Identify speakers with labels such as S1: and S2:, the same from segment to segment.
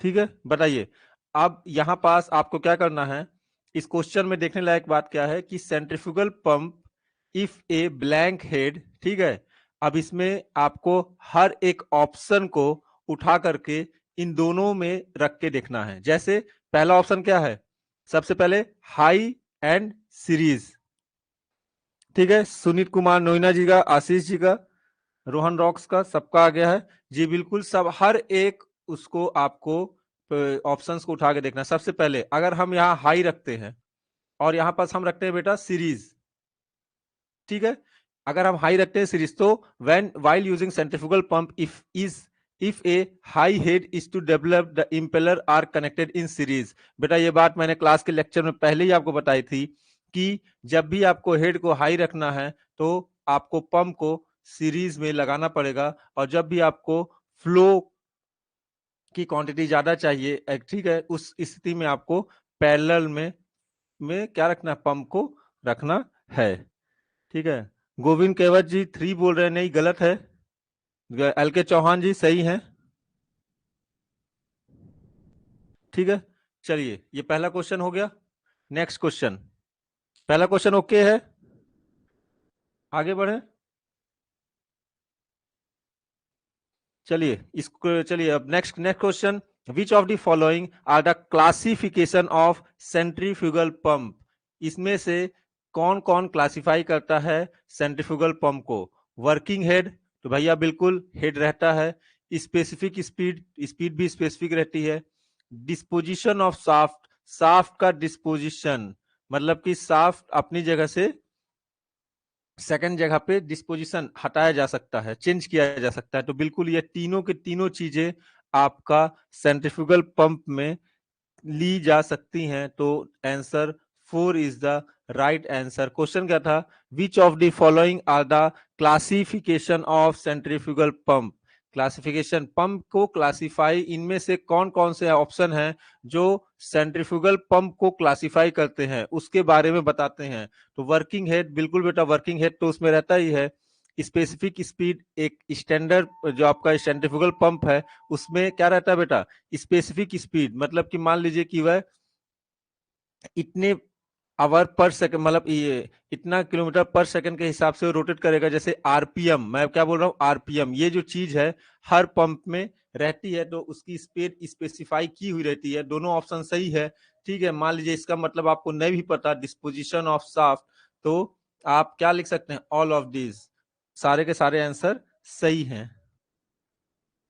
S1: ठीक है, बताइए। अब यहां पास आपको क्या करना है, इस क्वेश्चन में देखने लायक बात क्या है कि centrifugal pump if a blank head, ठीक है। अब इसमें आपको हर एक ऑप्शन को उठा करके इन दोनों में रख के देखना है। जैसे पहला ऑप्शन क्या है, सबसे पहले हाई एंड सीरीज, ठीक है। सुनीत कुमार नोइना जी का, आशीष जी का, रोहन रॉक्स का, सबका आ गया है जी, बिल्कुल सब, हर एक उसको आपको ऑप्शंस को उठा के देखना है। सबसे पहले अगर हम यहाँ हाई रखते हैं और यहाँ पास हम रखते हैं बेटा सीरीज, ठीक है। अगर हम हाई रखते हैं सीरीज तो when while using centrifugal pump if a high head is to develop the impeller are connected in series. बेटा ये बात मैंने क्लास के लेक्चर में पहले ही आपको बताई थी कि जब भी आपको हेड को हाई रखना है तो आपको पंप को सीरीज में लगाना पड़ेगा, और जब भी आपको फ्लो की क्वांटिटी ज्यादा चाहिए, ठीक है, उस स्थिति में आपको पैरेलल में क्या रखना है, पंप को रखना है, ठीक है। गोविंद केवट जी 3 बोल रहे हैं, नहीं गलत है। एल के चौहान जी सही हैं, ठीक है। चलिए ये पहला क्वेश्चन हो गया। नेक्स्ट क्वेश्चन, पहला क्वेश्चन ओके है, आगे बढ़े। चलिए अब next next question, which of the following are the classification of centrifugal pump. इसमें से कौन कौन क्लासिफाई करता है सेंट्रीफ्यूगल पंप को। वर्किंग हेड, तो भैया बिल्कुल हेड रहता है। स्पेसिफिक स्पीड, स्पीड भी स्पेसिफिक रहती है। डिस्पोजिशन ऑफ शाफ्ट, शाफ्ट का डिस्पोजिशन मतलब कि शाफ्ट अपनी जगह से सेकंड जगह पे डिस्पोजिशन हटाया जा सकता है, चेंज किया जा सकता है। तो बिल्कुल ये तीनों के तीनों चीजें आपका सेंट्रीफ्यूगल पंप में ली जा सकती हैं। तो answer 4 is the right answer. Question क्या था, which of the following are the classification of centrifugal pump. Classification, pump को क्लासिफाई, इनमें से कौन कौन से ऑप्शन हैं जो सेंट्रीफ्यूगल पंप को क्लासिफाई करते हैं उसके बारे में बताते हैं। तो वर्किंग हेड, बिल्कुल बेटा वर्किंग हेड तो उसमें रहता ही है। स्पेसिफिक स्पीड, एक स्टैंडर्ड जो आपका सेंट्रीफ्यूगल पंप है उसमें क्या रहता है बेटा, स्पेसिफिक स्पीड, मतलब कि मान लीजिए कि वह इतने आवर पर सेकंड, मतलब ये इतना किलोमीटर पर सेकंड के हिसाब से रोटेट करेगा। जैसे आरपीएम, मैं क्या बोल रहा हूँ, आरपीएम, ये जो चीज है हर पंप में रहती है, तो उसकी स्पीड स्पेसिफाई की हुई रहती है। दोनों ऑप्शन सही है, ठीक है। मान लीजिए इसका मतलब आपको नहीं भी पता डिस्पोजिशन ऑफ शाफ्ट, तो आप क्या लिख सकते हैं, ऑल ऑफ दीज, सारे के सारे आंसर सही हैं,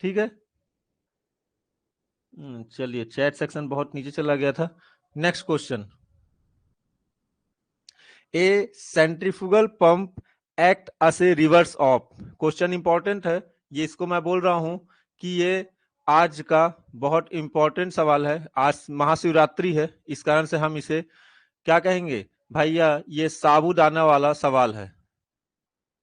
S1: ठीक है। चलिए चैट सेक्शन बहुत नीचे चला गया था। Next question, a centrifugal pump act as a reverse of. Question important है ये, इसको मैं बोल रहा हूं कि ये आज का बहुत इंपॉर्टेंट सवाल है। आज महाशिवरात्रि है, इस कारण से हम इसे क्या कहेंगे भैया, ये साबूदाना वाला सवाल है,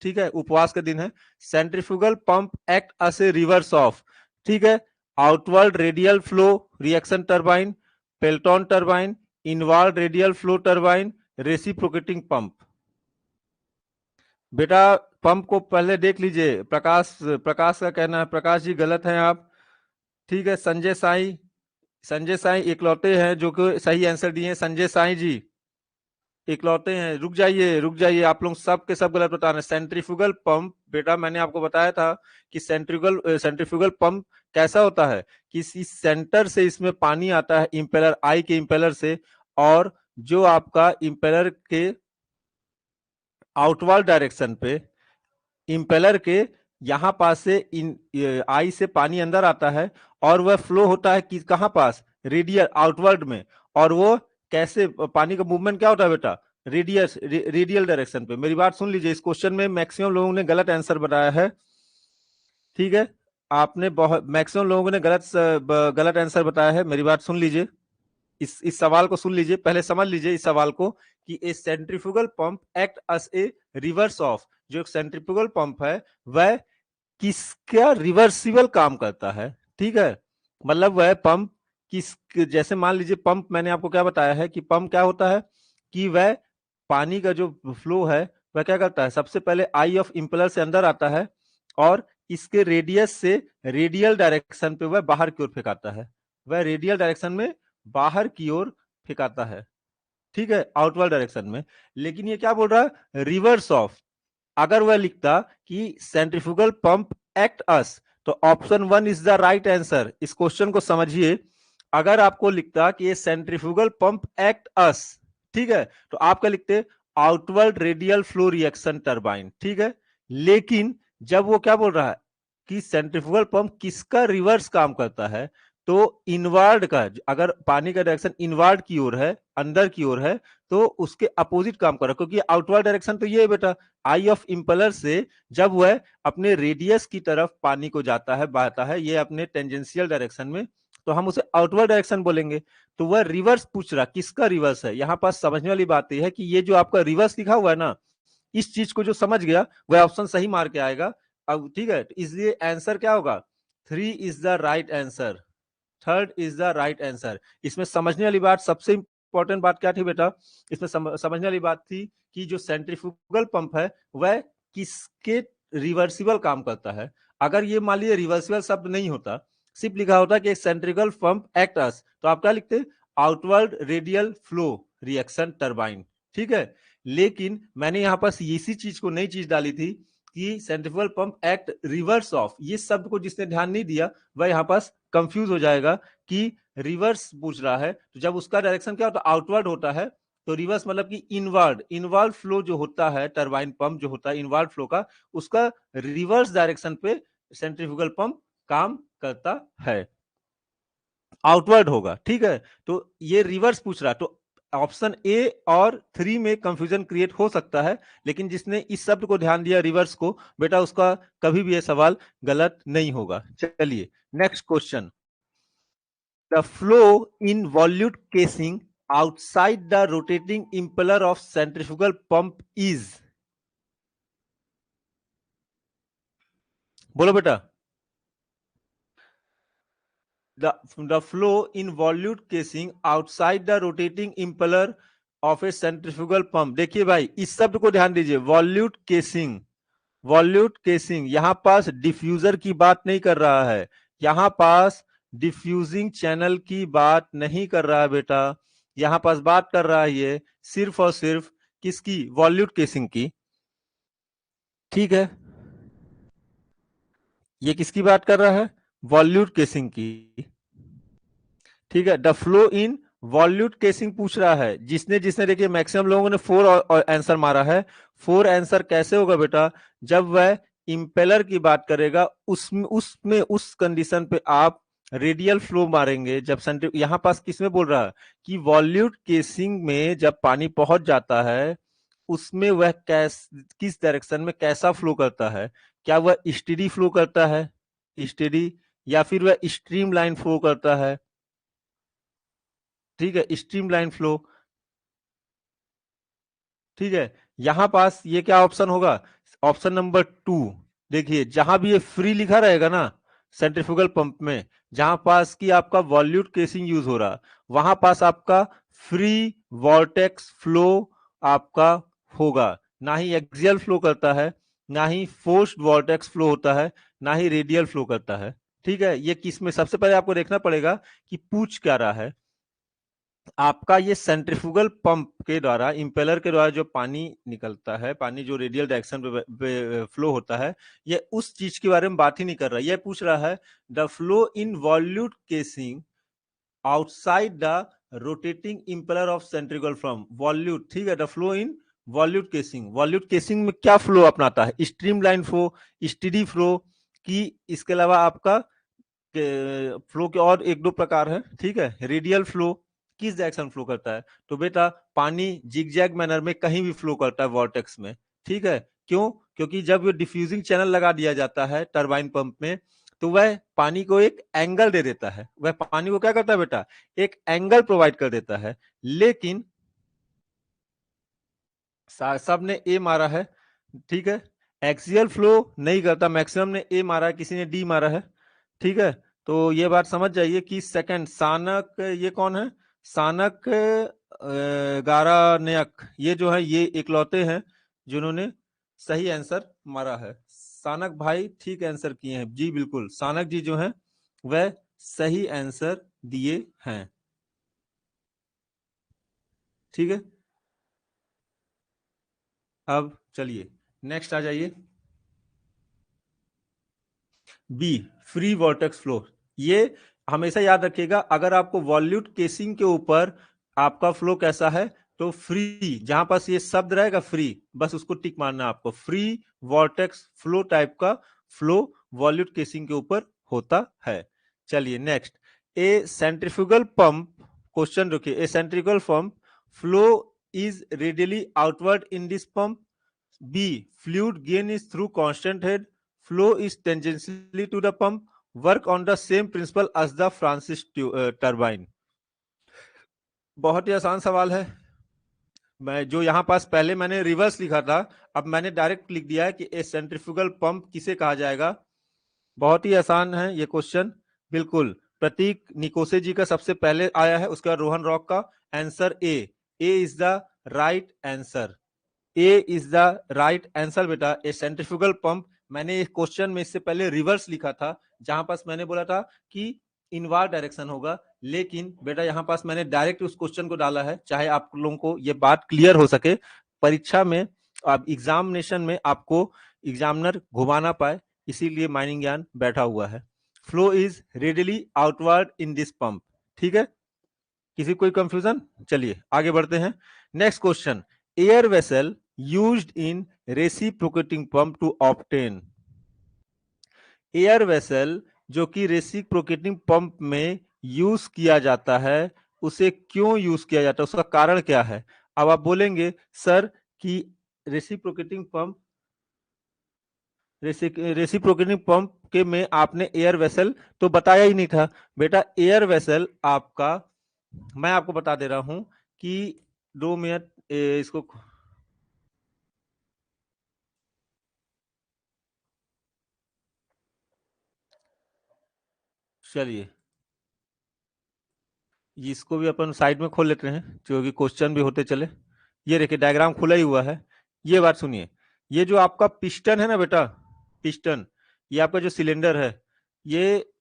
S1: ठीक है, उपवास के दिन है। Centrifugal pump act as a reverse of, ठीक है। Outward radial flow reaction turbine, Pelton turbine, inward radial flow turbine, reciprocating pump. बेटा पंप को पहले देख लीजिए। प्रकाश प्रकाश का कहना है, प्रकाश जी गलत हैं आप, ठीक है। संजय साई इकलौते हैं जो कि सही आंसर दिए हैं। संजय साई जी इकलौते हैं, रुक जाइए, आप लोग सब के सब गलत बता रहे हैं। सेंट्रीफ्यूगल पंप, बेटा मैंने आपको बताया था कि सेंट्रीफ्यूगल पंप कैसा होता है कि इस सेंटर से इसमें पानी आता है इंपेलर आई के इंपेलर से, और जो आपका इंपेलर के आउटवर्ड डायरेक्शन पे इंपेलर के यहां पास से आई से पानी अंदर आता है, और वह फ्लो होता है कि कहां पास, रेडियल आउटवर्ड में। और वो कैसे, पानी का मूवमेंट क्या होता है बेटा, रेडियल डायरेक्शन पे। मेरी बात सुन लीजिए, इस क्वेश्चन में मैक्सिमम लोगों ने गलत आंसर बताया है, ठीक है। आपने बहुत मैक्सिमम लोगों ने गलत आंसर बताया है। मेरी बात सुन लीजिए, इस सवाल को सुन लीजिए, पहले समझ लीजिए इस सवाल को कि a centrifugal pump act as a reverse of. जो एक सेंट्रीफ्यूगल पंप है वह किसका रिवर्सिबल काम करता है, ठीक है। मतलब वह पंप किस, जैसे मान लीजिए पंप, मैंने आपको क्या बताया है कि पंप क्या होता है कि वह पानी का जो फ्लो है वह क्या करता है, सबसे पहले आई ऑफ इंपेलर से अंदर आता है, और इसके रेडियस से रेडियल डायरेक्शन पे वह बाहर की ओर फेंकाता है। वह रेडियल डायरेक्शन में बाहर की ओर फेंकाता है, ठीक है, आउटवर्ड डायरेक्शन में। लेकिन ये क्या बोल रहा है, रिवर्स ऑफ। अगर वह लिखता कि सेंट्रीफ्यूगल पंप एक्ट अस, तो option 1 is the right answer. इस क्वेश्चन को समझिए, अगर आपको लिखता कि ये सेंट्रीफ्यूगल पंप एक्ट अस, ठीक है, तो आप क्या लिखते, outward radial flow reaction turbine, ठीक है। लेकिन जब वो क्या बोल रहा है कि सेंट्रीफ्यूगल पंप किसका रिवर्स काम करता है, तो इनवर्ड का, अगर पानी का डायरेक्शन इनवर्ड की ओर है, अंदर की ओर है, तो उसके अपोजिट काम कर रहा है, क्योंकि आउटवर्ड डायरेक्शन तो ये है बेटा, आई ऑफ इंपेलर से जब वह अपने रेडियस की तरफ पानी को जाता है, बहता है, ये अपने टेंजेंशियल डायरेक्शन में, तो हम उसे आउटवर्ड डायरेक्शन बोलेंगे। तो वह रिवर्स पूछ रहा, किसका रिवर्स है। यहां पास समझने वाली बात यह है कि ये जो आपका रिवर्स लिखा हुआ है ना, इस चीज को जो समझ गया वह ऑप्शन सही मार के आएगा। अब ठीक है, इसलिए आंसर क्या होगा, 3 is the right answer, third is the right answer. इसमें समझने वाली बात, सबसे इंपॉर्टेंट बात क्या थी बेटा, इसमें समझने वाली बात थी कि जो सेंट्रीफ्यूगल पंप है वह किसके रिवर्सिबल काम करता है। अगर ये मान लीजिए रिवर्सिबल शब्द नहीं होता, सिर्फ लिखा होता कि सेंट्रिकल पंप एक्ट अस, तो आप क्या लिखते, outward radial flow reaction turbine, ठीक है। लेकिन मैंने यहां पर इसी चीज को, नई चीज डाली थी कि centrifugal pump act reverse of. ये शब्द को जिसने ध्यान नहीं दिया वह यहां पास कंफ्यूज हो जाएगा कि रिवर्स पूछ रहा है, तो जब उसका डायरेक्शन क्या होता है, आउटवर्ड होता है, तो रिवर्स मतलब कि इनवर्ड, इनवर्ड फ्लो जो होता है, टरबाइन पंप जो होता है इनवर्ड फ्लो का, उसका रिवर्स डायरेक्शन पे सेंट्रीफ्यूगल पंप काम करता है, आउटवर्ड होगा, ठीक है। तो ये रिवर्स पूछ रहा है, तो ऑप्शन ए और 3 में कंफ्यूजन क्रिएट हो सकता है, लेकिन जिसने इस शब्द को ध्यान दिया रिवर्स को, बेटा उसका कभी भी ये सवाल गलत नहीं होगा। चलिए next question, the flow in volute casing outside the rotating impeller of centrifugal pump is, बोलो बेटा। The flow in volute casing outside the rotating impeller of a centrifugal pump। देखिए भाई, इस शब्द को ध्यान दीजिए, वॉल्यूट केसिंग, वॉल्यूट केसिंग, यहां पास डिफ्यूजर की बात नहीं कर रहा है, यहां पास डिफ्यूजिंग चैनल की बात नहीं कर रहा है बेटा, यहां पास बात कर रहा है ये सिर्फ और सिर्फ किसकी, वॉल्यूट केसिंग की, ठीक है। ये किसकी बात कर रहा है, वॉल्यूट केसिंग की, ठीक है। The flow in volute casing पूछ रहा है, जिसने जिसने देखिए मैक्सिमम लोगों ने 4 आंसर मारा है। 4 आंसर कैसे होगा बेटा, जब वह इंपेलर की बात करेगा, उसमें उस कंडीशन पे आप रेडियल फ्लो मारेंगे। जब यहां पास किसमें बोल रहा है कि वॉल्यूट केसिंग में जब पानी पहुंच जाता है, उसमें वह किस डायरेक्शन में कैसा फ्लो करता है, क्या वह स्टेडी फ्लो करता है, स्टेडी, या फिर वह स्ट्रीम लाइन फ्लो करता है, ठीक है, स्ट्रीमलाइन फ्लो, ठीक है। यहां पास ये क्या ऑप्शन होगा, ऑप्शन नंबर 2। देखिए जहां भी ये फ्री लिखा रहेगा ना सेंट्रीफ्यूगल पंप में, जहां पास की आपका वॉल्यूट केसिंग यूज हो रहा, वहां पास आपका फ्री वॉर्टेक्स फ्लो आपका होगा, ना ही एक्सियल फ्लो करता है, ना ही फोर्स्ड वॉर्टेक्स फ्लो होता है, ना ही रेडियल फ्लो करता है, ठीक है। ये किस में, सबसे पहले आपको देखना पड़ेगा कि पूछ क्या रहा है। आपका ये सेंट्रीफ्यूगल पंप के द्वारा, इंपेलर के द्वारा जो पानी निकलता है, पानी जो रेडियल डायरेक्शन पे फ्लो होता है, ये उस चीज के बारे में बात ही नहीं कर रहा है। ये पूछ रहा है the flow in volute casing outside the rotating impeller of centrifugal pump, वॉल्यूट, ठीक है। The flow in volute casing, वॉल्यूट casing में क्या फ्लो अपनाता है, स्ट्रीमलाइन फ्लो, स्टेडी फ्लो की, इसके अलावा आपका फ्लो के और एक दो प्रकार है, ठीक है। रेडियल फ्लो किस डायरेक्शन फ्लो करता है, तो बेटा पानी जिगजैग मैनर में कहीं भी फ्लो करता है वॉर्टेक्स में, ठीक है। क्यों, क्योंकि जब डिफ्यूजिंग चैनल लगा दिया जाता है टरबाइन पंप में, तो वह पानी को एक एंगल दे देता है, वह पानी को क्या करता है बेटा, एक एंगल प्रोवाइड कर देता है। लेकिन सब ने ए मारा है, ठीक है, एक्सियल फ्लो नहीं करता, मैक्सिमम ने ए मारा है, किसी ने डी मारा है, ठीक है। तो ये बात समझ जाइए कि सेकंड सानक, ये कौन है, सानक गारानेक, ये जो है ये इकलौते हैं जिन्होंने सही आंसर मारा है। सानक भाई ठीक आंसर किए हैं जी, बिल्कुल सानक जी जो है वह सही आंसर दिए हैं। ठीक है, अब चलिए नेक्स्ट आ जाइए। B, free vortex flow. ये हमेशा याद रखिएगा, अगर आपको वॉल्यूट केसिंग के ऊपर आपका फ्लो कैसा है तो फ्री, जहां पास ये शब्द रहेगा फ्री, बस उसको टिक मारना है आपको। फ्री वॉर्टेक्स फ्लो टाइप का फ्लो वॉल्यूट केसिंग के ऊपर होता है। चलिए next, a centrifugal pump, question रुकिए, a centrifugal pump flow is radially outward in this pump. B, fluid gain is through constant head, flow is tangentially to the pump, work on the same principle as the Francis turbine। बहुत ही आसान सवाल है। मैं जो यहाँ पास पहले मैंने reverse लिखा था, अब मैंने डायरेक्ट लिख दिया है कि ए सेंट्रीफ्यूगल पंप किसे कहा जाएगा। बहुत ही आसान है ये क्वेश्चन, बिल्कुल। प्रतीक निकोसे जी का सबसे पहले आया है, उसके बाद रोहन रॉक का। Answer A is the right answer. A is the right answer बेटा। ए सेंट्रीफ्यूगल पंप, मैंने इस क्वेश्चन में इससे पहले रिवर्स लिखा था, जहां पास मैंने बोला था कि इनवार्ड डायरेक्शन होगा, लेकिन बेटा यहां पास मैंने डायरेक्ट उस क्वेश्चन को डाला है, चाहे आप लोगों को ये बात क्लियर हो सके परीक्षा में, अब एग्जामिनेशन में आपको एग्जामिनर घुमाना पाए, इसीलिए माइनिंग ज्ञान बैठा हुआ है। Flow is readily outward in this pump. ठीक है, किसी कोई कंफ्यूजन? चलिए आगे बढ़ते हैं। Next question, air vessel used in reciprocating pump to obtain। Air vessel जो कि रेसिप्रोकेटिंग पंप में यूज किया जाता है, उसे क्यों यूज किया जाता है, उसका कारण क्या है? अब आप बोलेंगे सर कि रेसिप्रोकेटिंग पंप, रेसिप्रोकेटिंग पंप के में आपने एयर वेसल तो बताया ही नहीं था बेटा। एयर वेसल आपका, मैं आपको बता दे रहा हूं कि 2 मिनट इसको, चलिए इसको भी अपन साइड में खोल लेते हैं, जो कि क्वेश्चन भी होते चले। ये देखिए डायग्राम खुला ही हुआ है। ये बात सुनिए, ये जो आपका पिस्टन है ना बेटा, पिस्टन, ये आपका जो सिलेंडर है, ये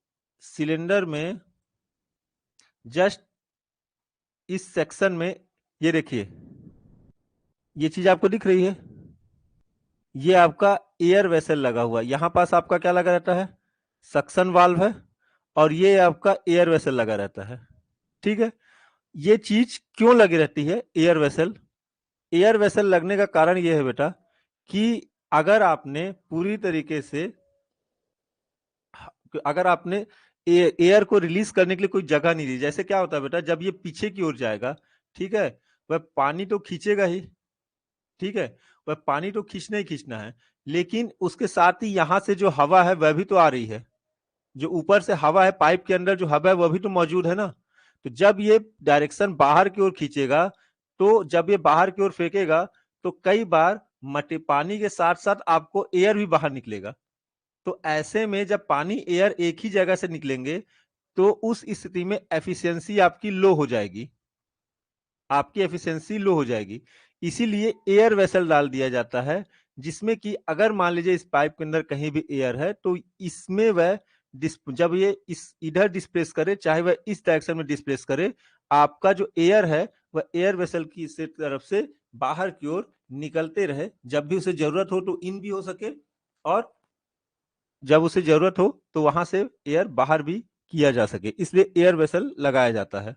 S1: सिलेंडर में जस्ट इस सेक्शन में, ये देखिए ये चीज आपको दिख रही है, ये आपका एयर वेसल लगा हुआ है। यहां पास आपका क्या लगा रहता है? सक्शन वाल्व है, और ये आपका एयर वेसल लगा रहता है। ठीक है, ये चीज क्यों लगी रहती है एयर वेसल? एयर वेसल लगने का कारण यह है बेटा कि अगर आपने पूरी तरीके से, अगर आपने एयर को रिलीज करने के लिए कोई जगह नहीं दी, जैसे क्या होता है बेटा, जब ये पीछे की ओर जाएगा, ठीक है, वह पानी तो खींचेगा ही, ठीक है, वह पानी तो खींचना ही खींचना है, लेकिन उसके साथ ही यहां से जो हवा है वह भी तो आ रही है, जो ऊपर से हवा है, पाइप के अंदर जो हवा है वह भी तो मौजूद है ना। तो जब ये डायरेक्शन बाहर की ओर खींचेगा, तो जब ये बाहर की ओर फेंकेगा, तो कई बार मटे पानी के साथ साथ आपको एयर भी बाहर निकलेगा। तो ऐसे में जब पानी एयर एक ही जगह से निकलेंगे, तो उस स्थिति में एफिशिएंसी आपकी लो हो जाएगी, आपकी एफिशिएंसी लो हो जाएगी। इसीलिए एयर वेसल डाल दिया जाता है, जिसमें कि अगर मान लीजिए इस पाइप के अंदर कहीं भी एयर है, तो इसमें वह जब ये इस इधर डिस्प्लेस करे, चाहे वह इस डायरेक्शन में डिस्प्लेस करे, आपका जो एयर है वह एयर वेसल की तरफ से बाहर की ओर निकलते रहे, जब भी उसे जरूरत हो तो इन भी हो सके, और जब उसे जरूरत हो तो वहां से एयर बाहर भी किया जा सके, इसलिए एयर वेसल लगाया जाता है।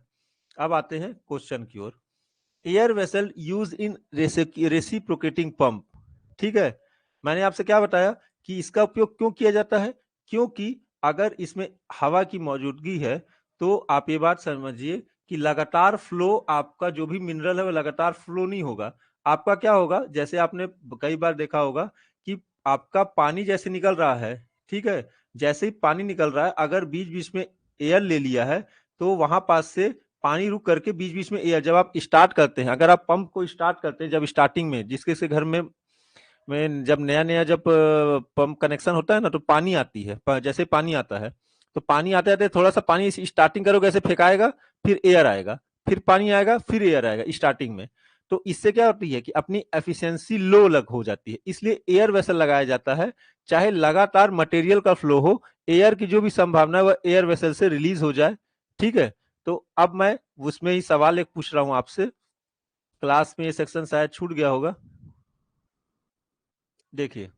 S1: अब आते हैं क्वेश्चन की ओर। Air vessel use in reciprocating pump. ठीक है, मैंने आपसे क्या बताया कि इसका उपयोग क्यों किया जाता है? क्योंकि अगर इसमें हवा की मौजूदगी है, तो आप ये बात समझिए कि लगातार फ्लो, आपका जो भी मिनरल है वो लगातार फ्लो नहीं होगा। आपका क्या होगा, जैसे आपने कई बार देखा होगा कि आपका पानी जैसे निकल रहा है, ठीक है, जैसे ही पानी निकल रहा है, अगर बीच बीच में एयर ले लिया है, तो वहां पास से पानी रुक करके बीच बीच में एयर, जब आप स्टार्ट करते हैं, अगर आप पंप को स्टार्ट करते हैं, जब स्टार्टिंग में जिसके से घर में जब नया नया जब पंप कनेक्शन होता है ना, तो पानी आती है, जैसे पानी आता है, तो पानी आते आते थोड़ा सा पानी स्टार्टिंग करोगे ऐसे फेंकाएगा, फिर एयर आएगा, फिर पानी आएगा, फिर एयर आएगा स्टार्टिंग में। तो इससे क्या होती है कि अपनी एफिशिएंसी लो लग हो जाती है, इसलिए एयर वेसल लगाया जाता है। चाहे लगातार मटेरियल का फ्लो हो, एयर की जो भी संभावना है वह एयर वेसल से रिलीज हो जाए। ठीक है, तो अब मैं उसमें ही सवाल एक पूछ रहा हूं आपसे, क्लास में ये सेक्शन शायद छूट गया होगा। देखिए,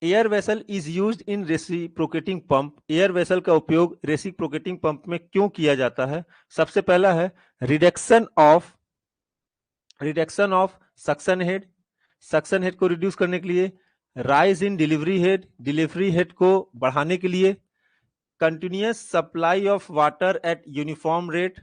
S1: air vessel is used in reciprocating pump. Air vessel का उपयोग रेसिप्रोकेटिंग पंप में क्यों किया जाता है? सबसे पहला है रिडक्शन ऑफ सक्शन हेड को रिड्यूस करने के लिए, राइज इन डिलीवरी हेड को बढ़ाने के लिए, continuous supply of water at uniform rate,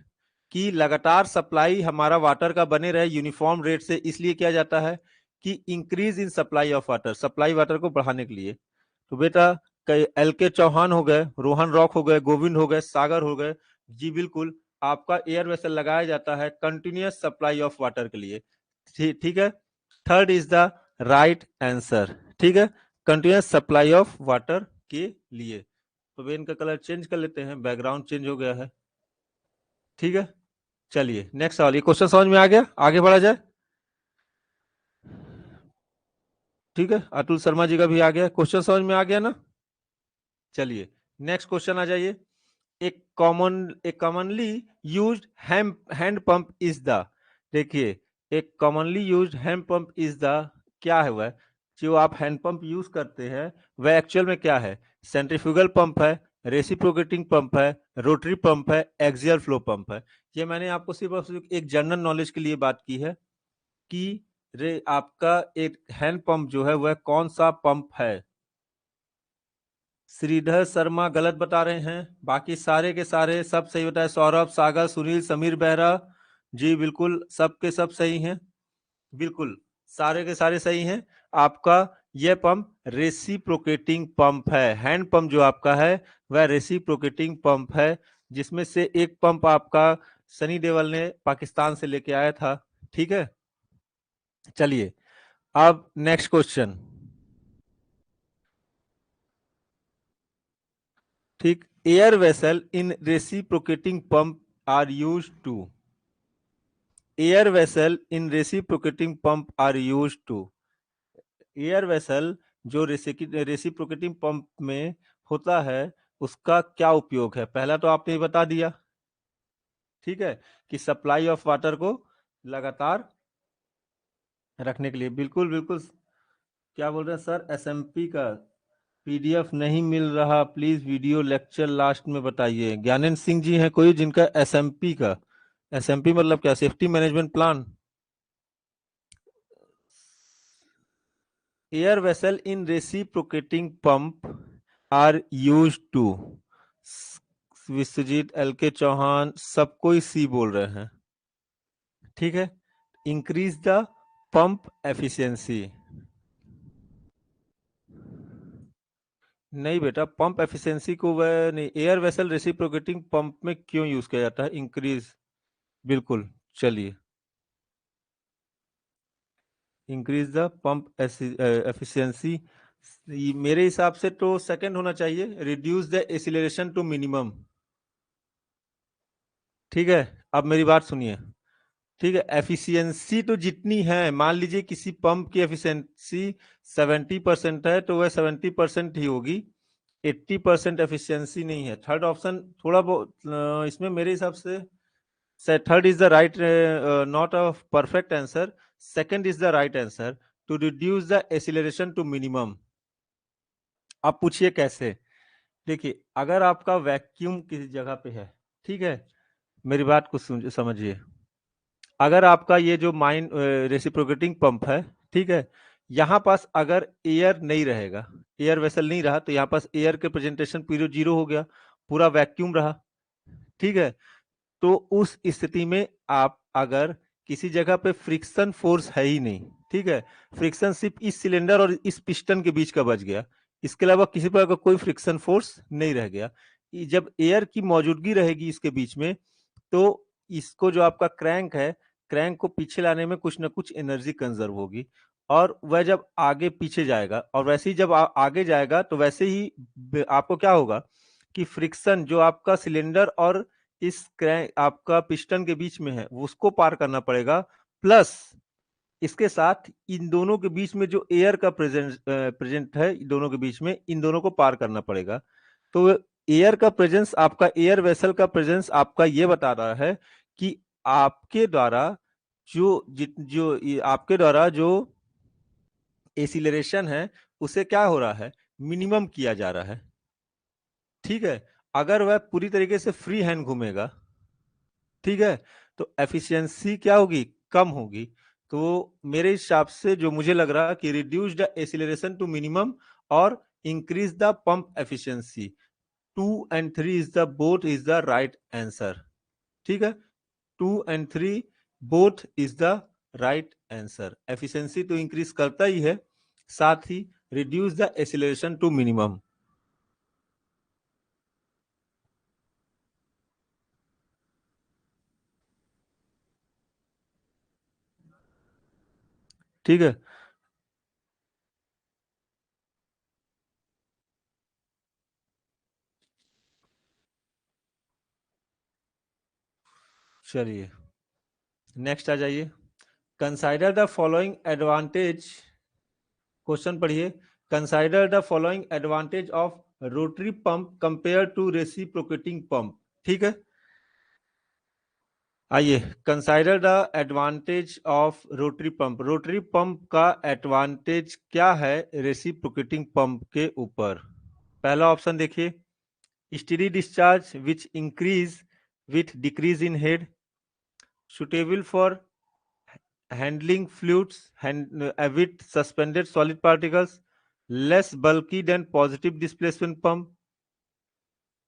S1: की लगातार सप्लाई हमारा वाटर का बने रहे यूनिफॉर्म रेट से, इसलिए किया जाता है कि increase in supply of water, supply water को बढ़ाने के लिए। तो बेटा कई LK चौहान हो गए, रोहन रॉक हो गए, गोविंद हो गए, सागर हो गए, जी बिल्कुल, आपका एयर वेसल लगाया जाता है कंटिन्यूअस सप्लाई ऑफ वाटर के लिए। ठीक है, third is the right answer. ठीक है, कंटिन्यूअस सप्लाई ऑफ वाटर के लिए। तो वेन का कलर चेंज कर लेते हैं, बैकग्राउंड चेंज हो गया है। ठीक है, चलिए नेक्स्ट सवाल। ये क्वेश्चन समझ में आ गया, आगे बढ़ा जाए। ठीक है, अतुल शर्मा जी का भी आ गया, क्वेश्चन समझ में आ गया ना। चलिए नेक्स्ट क्वेश्चन आ जाइए। एक commonly used hand pump is the, देखिए एक commonly used hand pump is the, क्या है वह जो आप हैंड पंप यूज करते हैं, वह एक्चुअल में क्या है? सेंट्रीफ्यूगल पंप है, रेसिप्रोकेटिंग पंप है, रोटरी पंप है, एक्सियल फ्लो पंप है। ये मैंने आपको सिर्फ एक जनरल नॉलेज के लिए बात की है कि आपका एक हैंड पंप जो है वह कौन सा पंप है। श्रीधर शर्मा गलत बता रहे हैं, बाकी सारे के सारे सब सही बताए। सौरभ, सागर, सुनील, समीर बेहरा, जी बिल्कुल सब के सब सही हैं, बिल्कुल सारे के सारे सही हैं। आपका यह पंप रेसिप्रोकेटिंग पंप है। हैंड पंप जो आपका है वह रेसिप्रोकेटिंग पंप है, जिसमें से एक पंप आपका सनी देओल ने पाकिस्तान से लेके आया था। ठीक है, चलिए अब नेक्स्ट क्वेश्चन। ठीक, air vessel in reciprocating pump are used to, air vessel in reciprocating pump are used to, air vessel जो रेसिप्रोकेटिंग पंप में होता है उसका क्या उपयोग है? पहला तो आपने बता दिया, ठीक है, कि सप्लाई ऑफ वाटर को लगातार रखने के लिए। बिल्कुल बिल्कुल, क्या बोल रहे हैं सर? SMP का PDF नहीं मिल रहा, प्लीज वीडियो लेक्चर लास्ट में बताइए। ज्ञानेंद्र सिंह जी हैं कोई जिनका SMP का, SMP मतलब क्या? Safety management plan. Air vessel in reciprocating pump are use to, Vishwajeet, LK Chauhan, सब कोई सी बोल रहे हैं। ठीक है, इंक्रीज द पंप एफिशिएंसी। नहीं बेटा, पंप एफिशिएंसी को वह नहीं, एयर वेसल रेसिप्रोकेटिंग पंप में क्यों यूज किया जाता है? इंक्रीज, बिल्कुल, चलिए इंक्रीज द पंप एफिशिएंसी, मेरे हिसाब से तो सेकंड होना चाहिए, reduce the acceleration to minimum. ठीक है, अब मेरी बात सुनिए। ठीक है, एफिशिएंसी तो जितनी है, मान लीजिए किसी पंप की एफिशिएंसी 70% है तो वह 70% ही होगी, 80% एफिशिएंसी नहीं है। थर्ड ऑप्शन थोड़ा बहुत इसमें मेरे हिसाब से third is the right, not a perfect answer, second is the right answer, to reduce the acceleration to minimum. आप पूछिए कैसे? देखिए, अगर आपका वैक्यूम किसी जगह पे है, ठीक है, मेरी बात को समझिए, अगर आपका ये जो माइन रेसिप्रोकेटिंग पंप है, ठीक है, यहाँ पास अगर एयर नहीं रहेगा, एयर वेसल नहीं रहा, तो यहाँ पास एयर के प्रेजेंटेशन पीरियड 0 हो गया, पूरा वैक्यूम रहा। ठीक है, तो उस स्थिति में आप अगर किसी जगह पे फ्रिक्शन फोर्स है ही नहीं, ठीक है, फ्रिक्शन सिर्फ इस सिलेंडर और इस पिस्टन के बीच का बच गया, इसके अलावा किसी प्रकार का कोई फ्रिक्शन फोर्स नहीं रह गया। जब एयर की मौजूदगी रहेगी इसके बीच में, तो इसको जो आपका क्रैंक है, क्रैंक को पीछे लाने में कुछ ना कुछ एनर्जी कंजर्व होगी, और वह जब आगे पीछे जाएगा, और वैसे ही जब आगे जाएगा तो वैसे ही आपको क्या होगा कि फ्रिक्शन जो आपका सिलेंडर और इस क्रैंक आपका पिस्टन के बीच में है उसको पार करना पड़ेगा, प्लस इसके साथ इन दोनों के बीच में जो एयर का प्रेजेंट है, दोनों के बीच में इन दोनों को पार करना पड़ेगा। तो एयर का प्रेजेंस, आपका एयर वेसल का प्रेजेंस आपका ये बता रहा है कि आपके द्वारा आपके द्वारा जो एसिलरेशन है उसे क्या हो रहा है, मिनिमम किया जा रहा है। ठीक है, अगर वह पूरी तरीके से फ्री हैंड घूमेगा, ठीक है, तो एफिशिएंसी क्या होगी, कम होगी। तो मेरे हिसाब से जो मुझे लग रहा है कि reduce the acceleration to minimum और increase the pump efficiency, 2 and 3 is the both is the right answer. ठीक है, 2 and 3 both is the right answer. Efficiency तो इंक्रीज करता ही है, साथ ही reduce the acceleration to minimum. ठीक है, चलिए नेक्स्ट आ जाइए। Consider the following advantage, question पढ़िए। Consider the following advantage of rotary pump compare to reciprocating pump. ठीक है, आइए, consider the advantage of rotary pump. Rotary pump का एडवांटेज क्या है रेसिप्रोकेटिंग पंप के ऊपर? पहला ऑप्शन देखिए, steady discharge which increase with decrease in head, suitable for handling fluids with suspended solid particles, less bulky than positive displacement pump,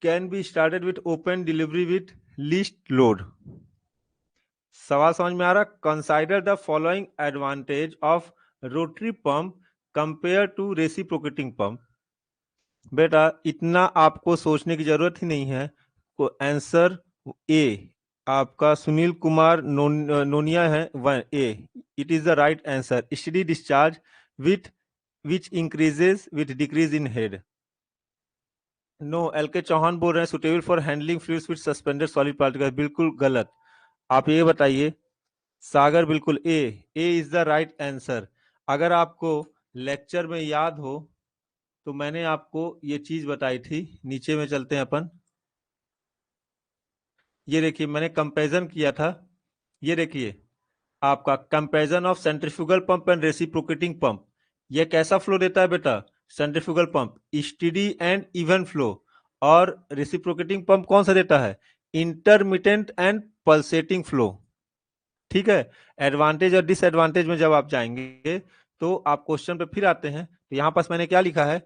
S1: can be started with open delivery with least load। सवाल समझ में आ रहा? Consider the following advantage of rotary pump compare to reciprocating pump. बेटा इतना आपको सोचने की जरूरत ही नहीं है, को आंसर ए आपका सुनील कुमार नोनिया है, one A, it is the right answer. Steady discharge with which increases with decrease in head. No, L K Chauhan बोल रहे हैं suitable for handling fluids with suspended solid particles, बिल्कुल गलत। आप ये बताइए सागर, बिल्कुल A is the right answer. अगर आपको लेक्चर में याद हो तो मैंने आपको ये चीज बताई थी, नीचे में चलते हैं अपन। ये देखिए मैंने कंपैरिजन किया था, ये देखिए आपका comparison of centrifugal pump and reciprocating pump. ये कैसा फ्लो देता है बेटा? Centrifugal pump steady and even flow, और रेसिप्रोकेटिंग पंप कौन सा देता है? Intermittent and pulsating flow. ठीक है, एडवांटेज और डिसएडवांटेज में जब आप जाएंगे तो आप क्वेश्चन पे फिर आते हैं। तो यहां पास मैंने क्या लिखा है,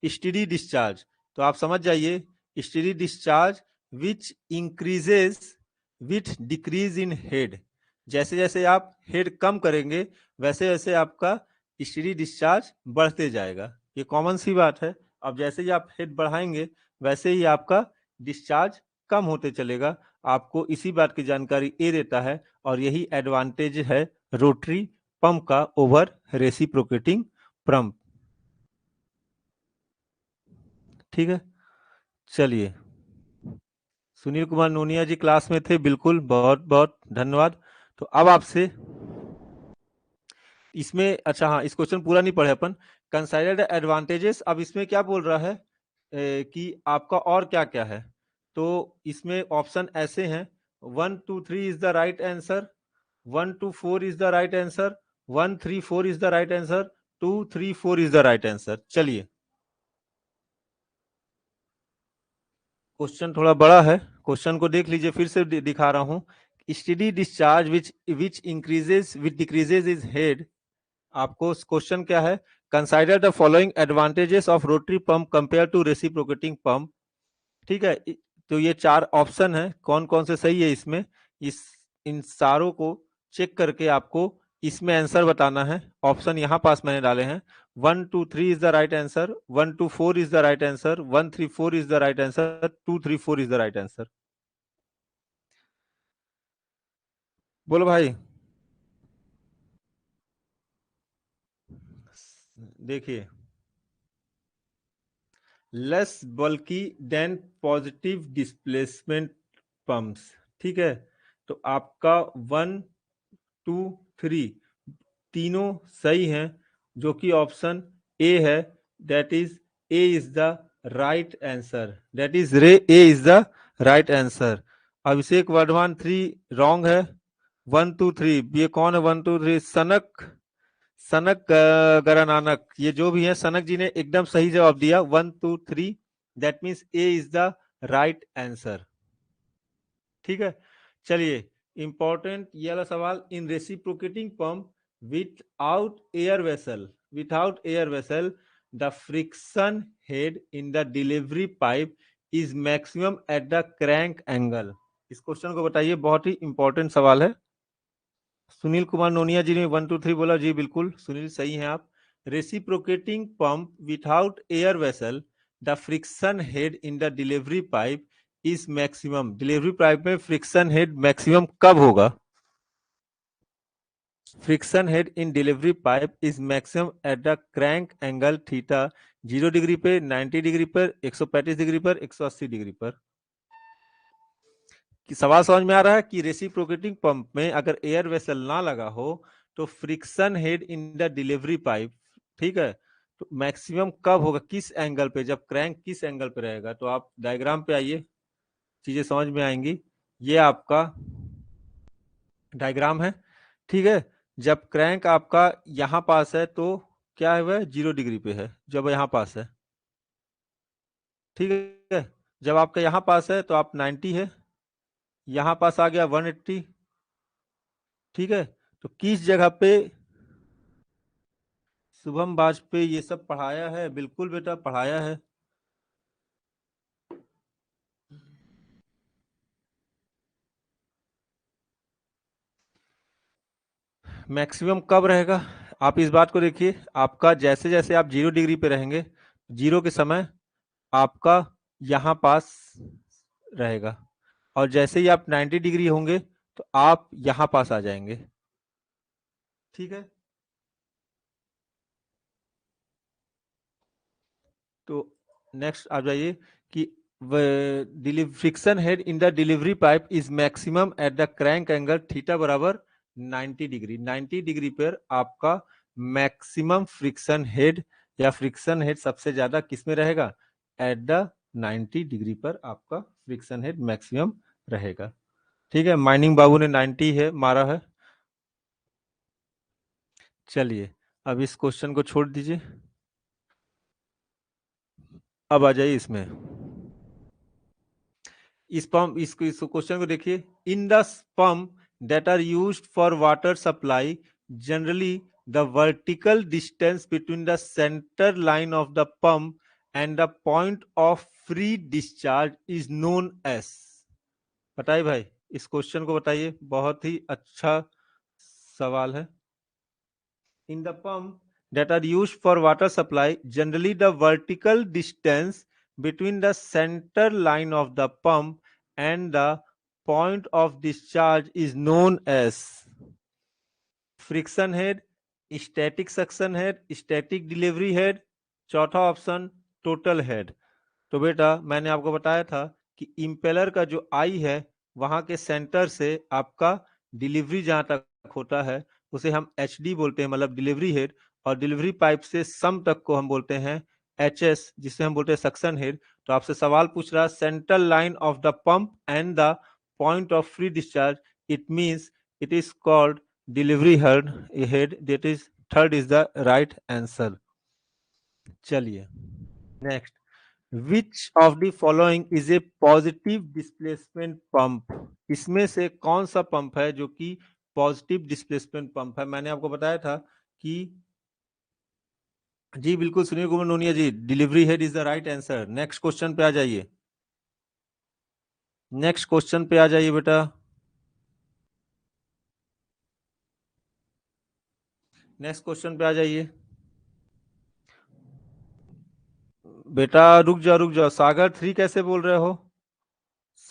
S1: स्टेडी डिस्चार्ज, तो आप समझ जाइए steady discharge which increases with decrease in head. जैसे जैसे आप हेड कम करेंगे वैसे वैसे आपका स्टेडी डिस्चार्ज बढ़ते जाएगा, ये कॉमन सी बात है। अब जैसे ही आप हेड बढ़ाएंगे वैसे ही आपका डिस्चार्ज कम होते चलेगा। आपको इसी बात की जानकारी ए देता है, और यही एडवांटेज है रोटरी पंप का ओवर रेसिप्रोकेटिंग पंप। ठीक है, चलिए, सुनील कुमार नोनिया जी क्लास में थे, बिल्कुल, बहुत बहुत धन्यवाद। तो अब आपसे इसमें, अच्छा हाँ, इस क्वेश्चन पूरा नहीं पढ़े अपन। कंसाइडर द एडवांटेजेस, अब इसमें क्या बोल रहा है कि आपका और क्या क्या है। तो इसमें ऑप्शन ऐसे हैं, 1 2 3 is the right answer, 1 2 4 is the right answer, 1 3 4 is the right answer, 2 3 4 is the right answer. चलिए, क्वेश्चन थोड़ा बड़ा है, क्वेश्चन को देख लीजिए, फिर से दिखा रहा हूं। Steady discharge which increases which decreases is head. आपको क्वेश्चन क्या है, consider the following advantages of rotary pump compare to reciprocating pump. ठीक है, तो ये 4 ऑप्शन है, कौन कौन से सही है इसमें, इस इन सारों को चेक करके आपको इसमें आंसर बताना है। ऑप्शन यहां पास मैंने डाले हैं, 1 2 3 is the right answer, 1 2 4 is the right answer, 1 3 4 is the right answer, 2 3 4 is the right answer. बोलो भाई। देखिए, लेस बल्कि देन पॉजिटिव डिस्प्लेसमेंट पंप्स। ठीक है, तो आपका 1 2 3 तीनों सही हैं, जो कि ऑप्शन ए है, that is A is the right answer, that is रे A is the right answer. Abhishek Vardhaman 3 wrong है। 1 2 3 ये कौन है? 1 2 3 सनक सनक गरानानक, ये जो भी है सनक जी ने एकदम सही जवाब दिया। 1 2 3 that means A is the right answer. ठीक है, चलिए इंपॉर्टेंट ये वाला सवाल। In reciprocating pump without air vessel the friction head in the delivery pipe is maximum at the crank angle. इस क्वेश्चन को बताइए, बहुत ही इंपॉर्टेंट सवाल है। सुनील कुमार नोनिया जी ने 1 2 3 बोला, जी बिल्कुल सुनील सही हैं आप। Reciprocating pump without air vessel the friction head in the delivery pipe is maximum. Delivery pipe में फ्रिक्शन हेड मैक्सिमम कब होगा? Friction head in delivery pipe is maximum at the crank angle theta 0 degree पे, 90 degree पर, 135 degree पर, 180 degree पर। कि सवाल समझ में आ रहा है कि रेसिप्रोकेटिंग पंप में अगर एयर वेसल ना लगा हो तो friction head in the delivery pipe, ठीक है, तो मैक्सिमम कब होगा, किस एंगल पे, जब क्रैंक किस एंगल पे रहेगा। तो आप डायग्राम पे आइए, चीजें समझ में आएंगी। ये आपका डायग्राम है, ठीक है। जब क्रैंक आपका यहां पास है तो क्या है, वह 0 डिग्री पे है जब यहां पास है, ठीक है। जब आपका यहां पास है तो आप 90 है, यहां पास आ गया 180, ठीक है। तो किस जगह पे, शुभम वाजपेयी ये सब पढ़ाया है? बिल्कुल बेटा पढ़ाया है। मैक्सिमम कब रहेगा, आप इस बात को देखिए। आपका जैसे जैसे आप 0 डिग्री पे रहेंगे, 0 के समय आपका यहां पास रहेगा, और जैसे ही आप 90 डिग्री होंगे तो आप यहां पास आ जाएंगे, ठीक है। तो नेक्स्ट आ जाइए कि friction head in the delivery pipe is maximum at the crank angle theta बराबर 90 डिग्री। 90 डिग्री पर आपका मैक्सिमम फ्रिक्शन हेड या फ्रिक्शन हेड सबसे ज्यादा किस में रहेगा? एट द 90 डिग्री पर आपका फ्रिक्शन हेड मैक्सिमम रहेगा, ठीक है। माइनिंग बाबू ने 90 है मारा है। चलिए अब इस क्वेश्चन को छोड़ दीजिए, अब आ जाइए इसमें। इस क्वेश्चन को देखिए। In the pump that are used for water supply generally the vertical distance between the centre line of the pump and the point of free discharge is known as. बताइए भाई, इस क्वेश्चन को बताइए, बहुत ही अच्छा सवाल है। In the pump that are used for water supply, generally the vertical distance between the center line of the pump and the point of discharge is known as friction head, static suction head, static delivery head, चौथा option total head. तो बेटा मैंने आपको बताया था कि impeller का जो आई है वहां के सेंटर से आपका डिलीवरी जहां तक होता है उसे हम एच डी बोलते हैं, मतलब डिलीवरी हेड। और डिलीवरी पाइप से सम तक को हम बोलते हैं एच एस, जिसे हम बोलते हैं सक्शन हेड। तो आपसे सवाल पूछ रहा है central line of the pump and the point of free discharge, it means it is called delivery head, that is third is the right answer. चलिए next, which of the following is a positive displacement pump. इसमें से कौन सा pump है जो कि positive displacement pump है? मैंने आपको बताया था कि जी बिल्कुल Sunil Kumar Nonia ji, delivery head is the right answer. Next question पे आ जाइए, नेक्स्ट क्वेश्चन पे आ जाइए बेटा। नेक्स्ट क्वेश्चन पे आ जाइए बेटा। रुक जाओ सागर 3 कैसे बोल रहे हो?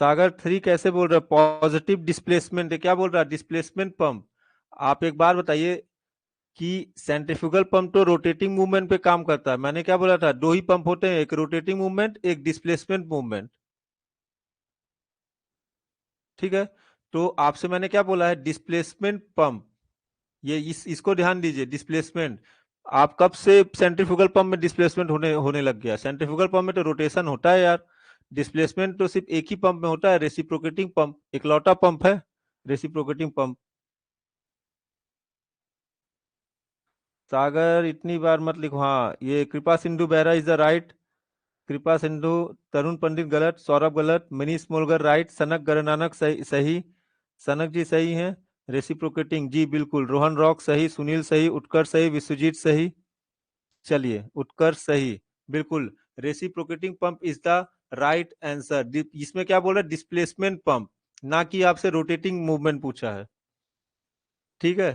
S1: सागर 3 कैसे बोल रहे हो? पॉजिटिव डिस्प्लेसमेंट है, क्या बोल रहा है? Displacement pump. आप एक बार बताइए कि सेंट्रीफ्यूगल पंप तो रोटेटिंग मूवमेंट पे काम करता है। मैंने क्या बोला था? 2 ही पंप होते हैं, एक रोटेटिंग मूवमेंट, एक डिस्प्लेसमेंट मूवमेंट, ठीक है। तो आपसे मैंने क्या बोला है? Displacement pump. ये इसको ध्यान दीजिए, डिस्प्लेसमेंट आप कब से सेंट्रीफ्यूगल पंप में डिस्प्लेसमेंट होने लग गया? सेंट्रीफ्यूगल पंप में तो रोटेशन होता है यार, डिस्प्लेसमेंट तो सिर्फ एक ही पंप में होता है, रेसिप्रोकेटिंग पंप, इकलौता पंप है रेसिप्रोकेटिंग पंप। सागर इतनी बार मत लिखो। हाँ, ये कृपा Sindhu Behera is the right. कृपा सिंधु, तरुण पंडित गलत, सौरभ गलत, मनीष मोलगर राइट, सनक गरनानक सही सही, सनक जी सही हैं। रेसिप्रोकेटिंग जी बिल्कुल, रोहन रॉक सही, सुनील सही, उत्कर्ष सही, विश्वजीत सही। चलिए, उत्कर्ष सही, बिल्कुल। Reciprocating pump is the right answer. इसमें क्या बोल रहा है? डिस्प्लेसमेंट पंप, ना कि आपसे रोटेटिंग मूवमेंट पूछा है। ठीक है,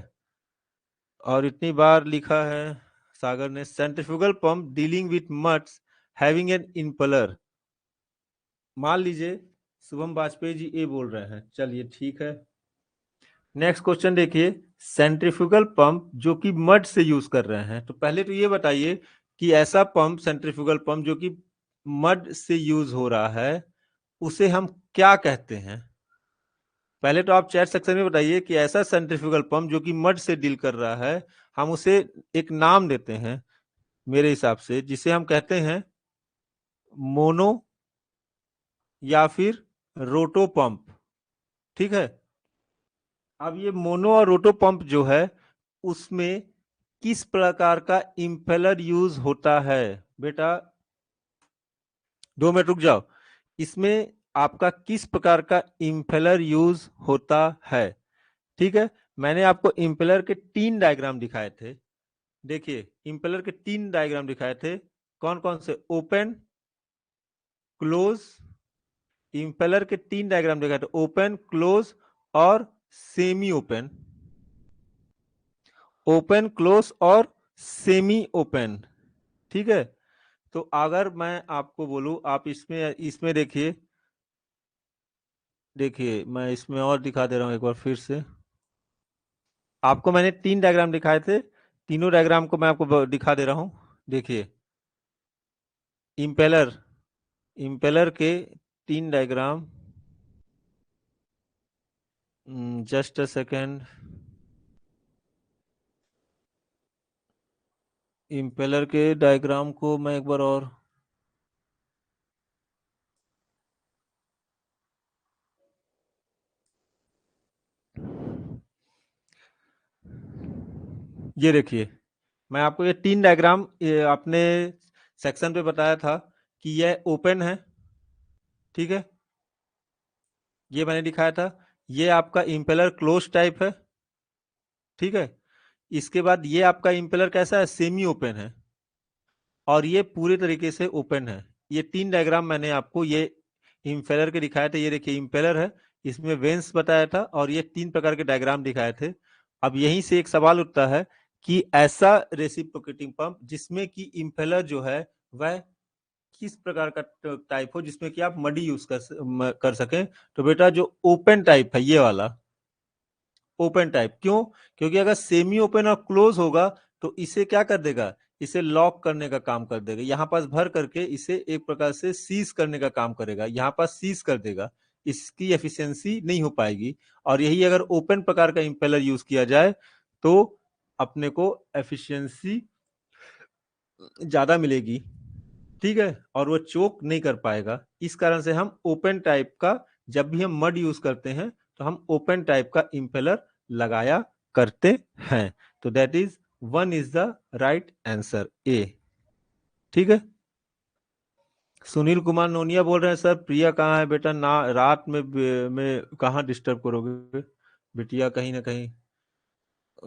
S1: और इतनी बार लिखा है सागर ने, centrifugal pump dealing with muds having an impeller. मान लीजिए शुभम वाजपेयी जी ए बोल रहे हैं, चलिए ठीक है। नेक्स्ट क्वेश्चन देखिए, सेंट्रीफ्यूगल पंप जो कि मड से यूज कर रहे हैं, तो पहले तो ये बताइए कि ऐसा पंप, सेंट्रीफ्यूगल पंप जो कि मड से यूज हो रहा है, उसे हम क्या कहते हैं? पहले तो आप चैट सेक्शन में बताइए कि ऐसा सेंट्रीफ्यूगल पंप जो कि मड से डील कर रहा है, हम उसे एक नाम देते हैं मेरे हिसाब से, जिसे हम कहते हैं मोनो या फिर रोटो पंप। ठीक है, अब ये मोनो और रोटो पंप जो है, उसमें किस प्रकार का इम्पेलर यूज होता है? बेटा 2 मिनट रुक जाओ। इसमें आपका किस प्रकार का इम्पेलर यूज होता है? ठीक है, मैंने आपको इम्पेलर के 3 डायग्राम दिखाए थे। देखिए, इम्पेलर के 3 डायग्राम दिखाए थे, कौन कौन से? Open, close. इम्पेलर के 3 डायग्राम दिखाए थे, ओपन, क्लोज और सेमी ओपन। ओपन, क्लोज और सेमी ओपन। ठीक है, तो अगर मैं आपको बोलूं, आप इसमें इसमें देखिए, देखिए मैं इसमें और दिखा दे रहा हूं एक बार फिर से। आपको मैंने 3 डायग्राम दिखाए थे, तीनों डायग्राम को मैं आपको दिखा दे रहा हूं। देखिए, इम्पेलर, इम्पेलर के 3 diagram, just a second. Impeller के डायग्राम को मैं एक बार और, ये देखिए, मैं आपको ये 3 डायग्राम ये अपने सेक्शन पे बताया था कि यह ओपन है। ठीक है, ये मैंने दिखाया था। ये आपका इम्पेलर क्लोज टाइप है। ठीक है, इसके बाद ये आपका इम्पेलर कैसा है? सेमी ओपन है। और ये पूरे तरीके से ओपन है। ये 3 डायग्राम मैंने आपको ये इम्पेलर के दिखाए थे। ये देखिए इम्पेलर है, इसमें वेंस बताया था, और ये 3 प्रकार के डायग्राम दिखाए थे। अब यहीं से एक सवाल उठता है कि ऐसा रेसिप्रोकेटिंग पंप जिसमें कि इम्पेलर जो है वह किस प्रकार का टाइप हो, जिसमें कि आप मडी यूज कर सकें। तो बेटा जो ओपन टाइप है, ये वाला ओपन टाइप। क्यों? क्योंकि अगर सेमी ओपन और क्लोज होगा तो इसे क्या कर देगा? इसे लॉक करने का काम कर देगा, यहां पास भर करके इसे एक प्रकार से सीज करने का काम करेगा, यहां पास सीज कर देगा, इसकी एफिशिएंसी नहीं हो पाएगी। और यही अगर ओपन प्रकार का इंपेलर यूज किया जाए तो अपने को एफिशिएंसी ज्यादा मिलेगी। ठीक है, और वो चोक नहीं कर पाएगा। इस कारण से हम ओपन टाइप का, जब भी हम मड यूज करते हैं तो हम ओपन टाइप का इंपेलर लगाया करते हैं। तो that is 1 is the right answer, A. ठीक है, सुनील कुमार नोनिया बोल रहे हैं सर प्रिया कहाँ है बेटा? ना रात में कहाँ डिस्टर्ब करोगे बिटिया, कहीं ना कहीं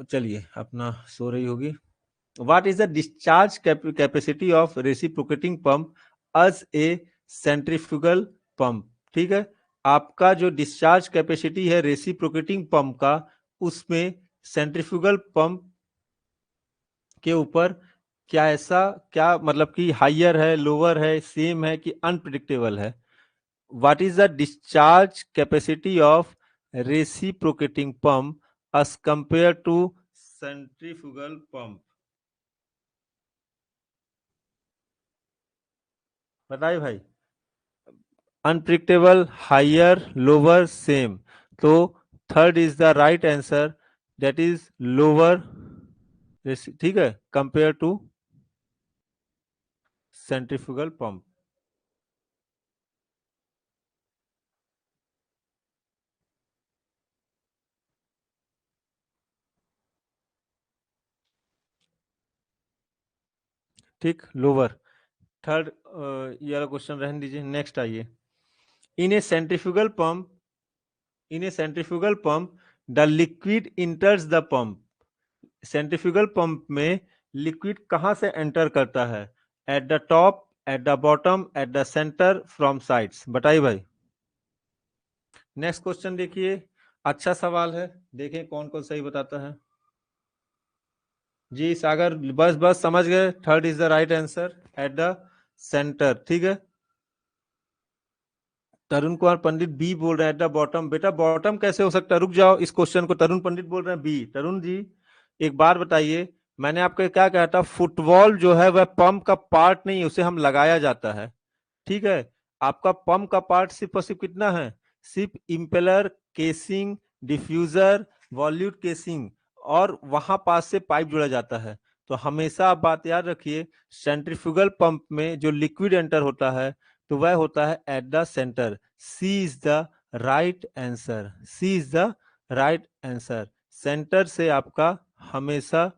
S1: चलिए अपना सो रही होगी। What is the discharge capacity of reciprocating pump as a centrifugal pump? ठीक है, आपका जो डिस्चार्ज कैपेसिटी है रेसिप्रोकेटिंग पंप का, उसमें सेंट्रीफ्यूगल पंप के ऊपर क्या ऐसा, क्या मतलब कि हाइयर है, लोअर है, सेम है कि अनप्रिडिक्टेबल है? What is the discharge capacity of reciprocating pump as compared to centrifugal pump? बताइए भाई। Unpredictable, higher, lower, same. तो third is the right answer, that is lower ठीक है, कंपेयर टू सेंट्रीफ्यूगल पंप। ठीक, lower. Third ये वाला question रहने दीजिए, नेक्स्ट आइए। In a centrifugal pump, in a centrifugal pump the liquid enters the pump. Centrifugal pump में liquid कहां से एंटर करता है? At the top, at the bottom, eight the centre, from sides. बताइए भाई। नेक्स्ट क्वेश्चन देखिए, अच्छा सवाल है, देखें कौन कौन सही बताता है। जी सागर, बस बस समझ गए, third is the right answer, eight the centre. ठीक है, तरुण कुमार पंडित बी बोल रहे हैं एट द बॉटम। बेटा बॉटम कैसे हो सकता है? रुक जाओ, इस क्वेश्चन को तरुण पंडित बोल रहे हैं बी। तरुण जी एक बात बताइए, मैंने आपको क्या कहा था? फुटबॉल जो है वह पंप का पार्ट नहीं, उसे हम लगाया जाता है। ठीक है, आपका पंप का पार्ट सिर्फ और सिर्फ कितना है? सिर्फ इम्पेलर, केसिंग, डिफ्यूजर, वॉल्यूट केसिंग, और वहां पास से पाइप जोड़ा जाता है। तो हमेशा आप बात याद रखिए, सेंट्रीफ्यूगल पंप में जो लिक्विड एंटर होता है तो वह होता है at the centre. C is the right answer, C is the right answer. Centre से आपका हमेशा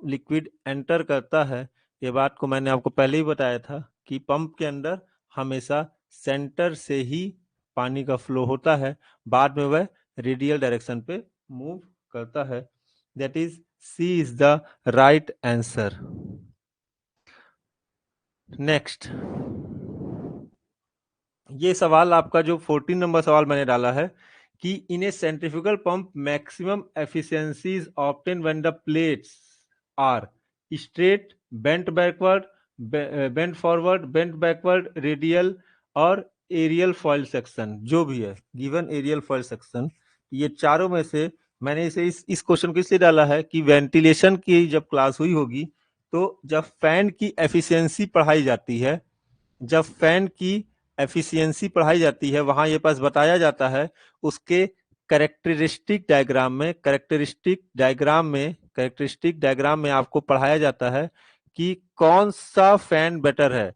S1: लिक्विड एंटर करता है। ये बात को मैंने आपको पहले ही बताया था कि पंप के अंदर हमेशा सेंटर से ही पानी का फ्लो होता है, बाद में वह रेडियल डायरेक्शन पे मूव करता है। That is C is the right answer. Next, ये सवाल आपका जो 14 नंबर सवाल मैंने डाला है कि in a centrifugal pump maximum efficiencies obtain when the plates are straight, bent backward, bent forward, bent backward, radial और एरियल फॉयल सेक्शन, जो भी है गिवन एरियल फॉयल सेक्शन, ये चारों में से मैंने इसे इस क्वेश्चन को इसलिए डाला है कि वेंटिलेशन की जब क्लास हुई होगी तो जब फैन की एफिशिएंसी पढ़ाई जाती है, जब फैन की एफिशिएंसी पढ़ाई जाती है वहां ये पास बताया जाता है उसके कैरेक्टरिस्टिक डायग्राम में आपको पढ़ाया जाता है कि कौन सा फैन बेटर है,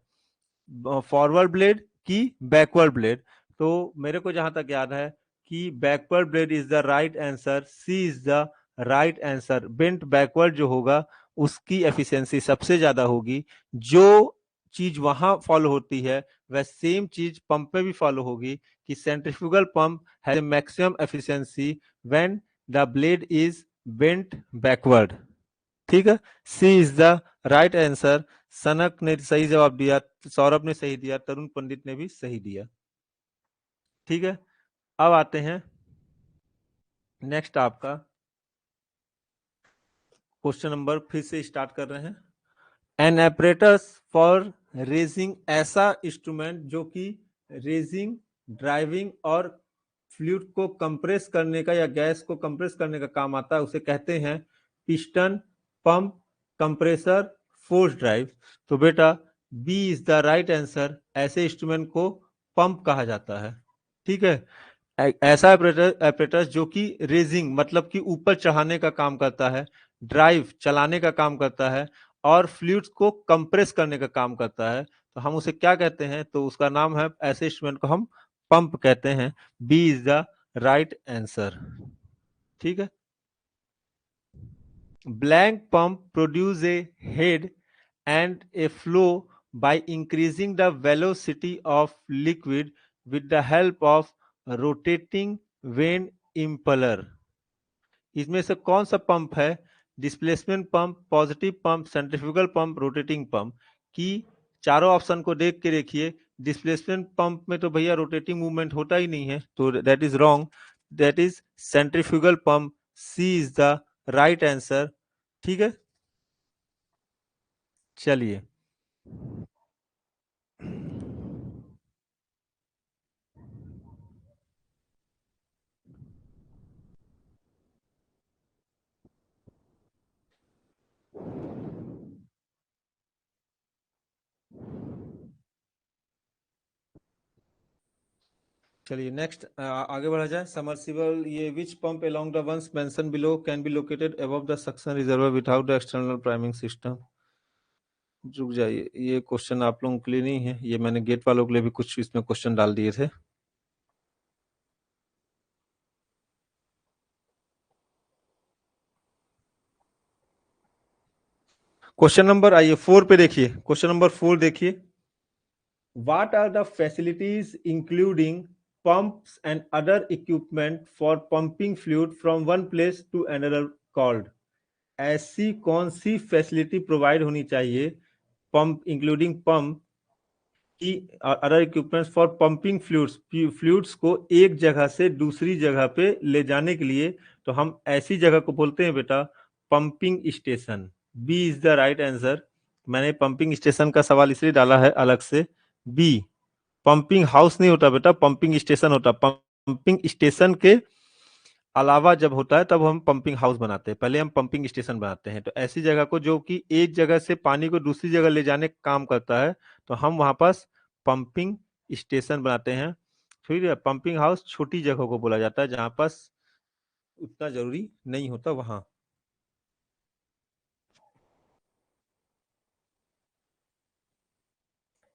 S1: फॉरवर्ड ब्लेड की बैकवर्ड ब्लेड। तो मेरे को जहां तक याद है कि backward blade is the right answer, C is the right answer. Bent backward जो होगा उसकी एफिशिएंसी सबसे ज्यादा होगी। जो चीज वहां फॉलो होती है वह सेम चीज पंप में भी फॉलो होगी कि centrifugal pump has maximum efficiency when the blade is bent backward. ठीक है, सी इज द राइट आंसर। सनक ने सही जवाब दिया, सौरभ ने सही दिया, तरुण पंडित ने भी सही दिया। ठीक है, अब आते हैं नेक्स्ट आपका क्वेश्चन नंबर, फिर से स्टार्ट कर रहे हैं। एन apparatus फॉर रेजिंग, ऐसा इंस्ट्रूमेंट जो कि रेजिंग, ड्राइविंग और फ्लूइड को कंप्रेस करने का या गैस को कंप्रेस करने का काम आता है, उसे कहते हैं piston, pump, compressor, force drive. तो बेटा B is the right answer, ऐसे इंस्ट्रूमेंट को पंप कहा जाता है। ठीक है, ऐसा apparatus जो कि रेजिंग मतलब कि ऊपर चढ़ाने का काम करता है, ड्राइव चलाने का काम करता है, और फ्लूइड्स को कंप्रेस करने का काम करता है, तो हम उसे क्या कहते हैं? तो उसका नाम है, ऐसे इंस्ट्रूमेंट को हम पंप कहते हैं। B is the right answer. ठीक है, blank pump produce a head and a flow by increasing the velocity of liquid with the help of rotating vane impeller। इसमें से कौन सा पंप है? Displacement pump, positive pump, centrifugal pump, rotating pump. की चारों option को देख के देखिए, डिस्प्लेसमेंट पंप में तो भैया रोटेटिंग मूवमेंट होता ही नहीं है, तो that is wrong. That is centrifugal pump, C is the right answer. ठीक है, चलिए। चलिए नेक्स्ट आगे बढ़ा जाए। सबमर्सिबल, ये which pump along the ones mention below can be located above the suction reservoir without the external priming system. रुक जाइए, ये क्वेश्चन आप लोगों के लिए नहीं है, ये मैंने गेट वालों के लिए भी कुछ इसमें क्वेश्चन डाल दिए थे। क्वेश्चन नंबर, आइए 4 पे देखिए, क्वेश्चन नंबर 4 देखिए। What are the facilities including pumps and other equipment for pumping fluid from one place to another called? ऐसी कौन सी फैसिलिटी प्रोवाइड होनी चाहिए पंप इंक्लूडिंग पंप की other equipments for pumping fluids, fluids को एक जगह से दूसरी जगह पे ले जाने के लिए, तो हम ऐसी जगह को बोलते हैं बेटा pumping station. B is the right answer. मैंने पंपिंग स्टेशन का सवाल इसलिए डाला है अलग से। बी, पंपिंग हाउस नहीं होता बेटा, पंपिंग स्टेशन होता। पंपिंग स्टेशन के अलावा जब होता है तब हम पंपिंग हाउस बनाते हैं, पहले हम पंपिंग स्टेशन बनाते हैं। तो ऐसी जगह को जो कि एक जगह से पानी को दूसरी जगह ले जाने का काम करता है, तो हम वहां पास पंपिंग स्टेशन बनाते हैं। फिर पंपिंग हाउस छोटी जगह को बोला जाता है जहां पास उतना जरूरी नहीं होता वहां।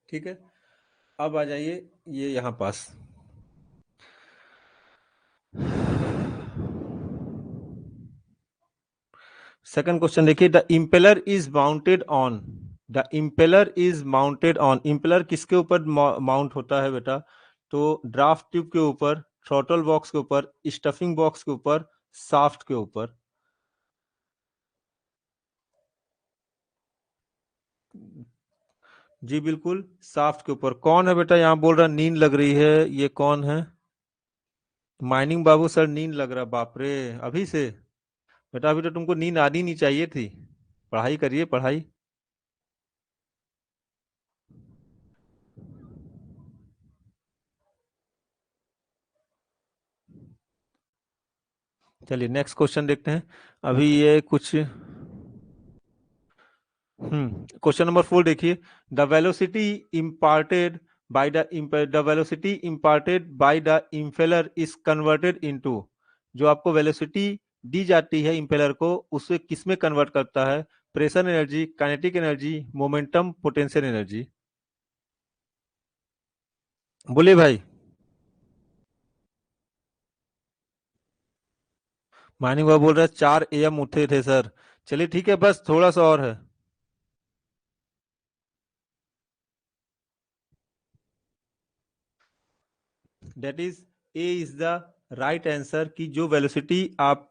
S1: ठीक है, अब आ जाइए ये यहां पास। सेकंड क्वेश्चन देखिए, the impeller is mounted on, the impeller is mounted on, impeller किसके ऊपर माउंट होता है बेटा? तो ड्राफ्ट ट्यूब के ऊपर, थ्रॉटल बॉक्स के ऊपर, स्टफिंग बॉक्स के ऊपर, शाफ्ट के ऊपर। जी बिल्कुल, शाफ्ट के ऊपर। कौन है बेटा यहाँ बोल रहा नींद लग रही है, ये कौन है? माइनिंग बाबू सर नींद लग रहा, बाप रे अभी से? बेटा अभी तो तुमको नींद आनी नहीं चाहिए थी, पढ़ाई करिए पढ़ाई। चलिए नेक्स्ट क्वेश्चन देखते हैं। अभी ये कुछ क्वेश्चन नंबर 4 देखिए, the velocity imparted by the velocity imparted by the impeller is converted into, जो आपको वेलोसिटी दी जाती है इम्पेलर को, उसे किसमें कन्वर्ट करता है? Pressure energy, kinetic energy, momentum, potential energy. बोलिए भाई। मानिक बाबू बोल रहे 4 AM उठे थे सर। चलिए ठीक है, बस थोड़ा सा और है। That is A is the right answer, की जो वेलोसिटी आप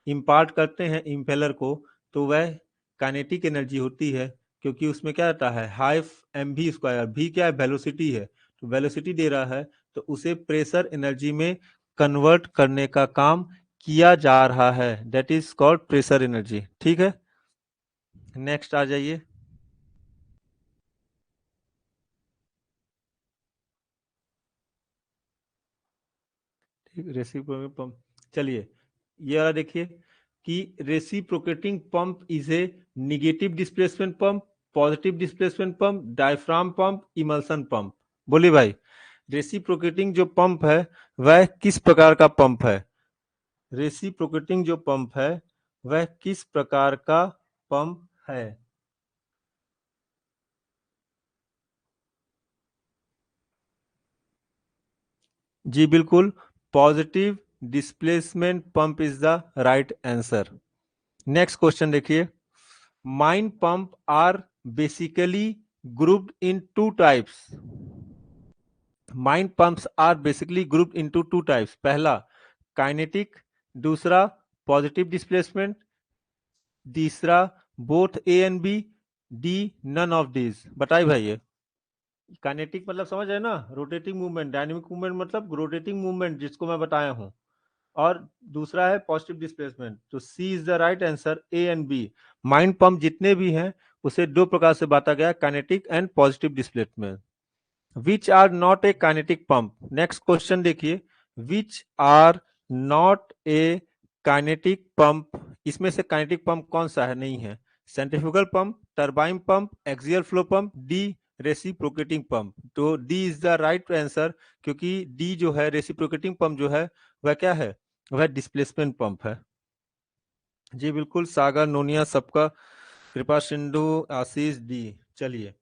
S1: इम्पार्ट करते हैं इम्पेलर को, तो वह काइनेटिक एनर्जी होती है, क्योंकि उसमें क्या रहता है, हाफ mv स्क्वायर। भी क्या है, वेलोसिटी है, तो वेलोसिटी दे रहा है, तो उसे प्रेशर एनर्जी में कन्वर्ट करने का काम किया जा रहा है, that is called pressure energy. ठीक है, नेक्स्ट आ जाइए। ठीक, रेसिप्रोकेटिंग पंप। चलिए ये वाला देखिए कि reciprocating pump is a negative displacement pump, positive displacement pump, diaphragm pump, emulsion pump. बोलिए भाई, रेसिप्रोकेटिंग जो पंप है वह किस प्रकार का पंप है? रेसिप्रोकेटिंग जो पंप है वह किस प्रकार का पंप है? जी बिल्कुल, positive displacement pump is the right answer. Next question देखिए, mine pump are basically grouped in two types. Mine pumps are basically grouped into two types. पहला काइनेटिक, दूसरा पॉजिटिव डिस्प्लेसमेंट, तीसरा both A and B, D none of these. बताइए भाई, ये kinetic मतलब समझ है ना, रोटेटिंग मूवमेंट, डायनेमिक मूवमेंट मतलब रोटेटिंग मूवमेंट जिसको मैं बताया हूं, और दूसरा है पॉजिटिव डिस्प्लेसमेंट। तो C is the right answer, A and B. Mine pump जितने भी हैं उसे दो प्रकार से बांटा गया, kinetic and positive displacement. Which are not a kinetic pump. Next question देखिए, which are not a kinetic pump, इसमें से काइनेटिक पंप कौन सा है, नहीं है? Centrifugal pump, turbine pump, axial flow pump, D reciprocating pump. तो D is the right answer, क्योंकि डी जो है रेसिप्रोकेटिंग पंप जो है वह क्या है, वह डिस्प्लेसमेंट पंप है। जी बिल्कुल, सागर, नोनिया, सबका, कृपा सिंधु, आशीष, डी। चलिए,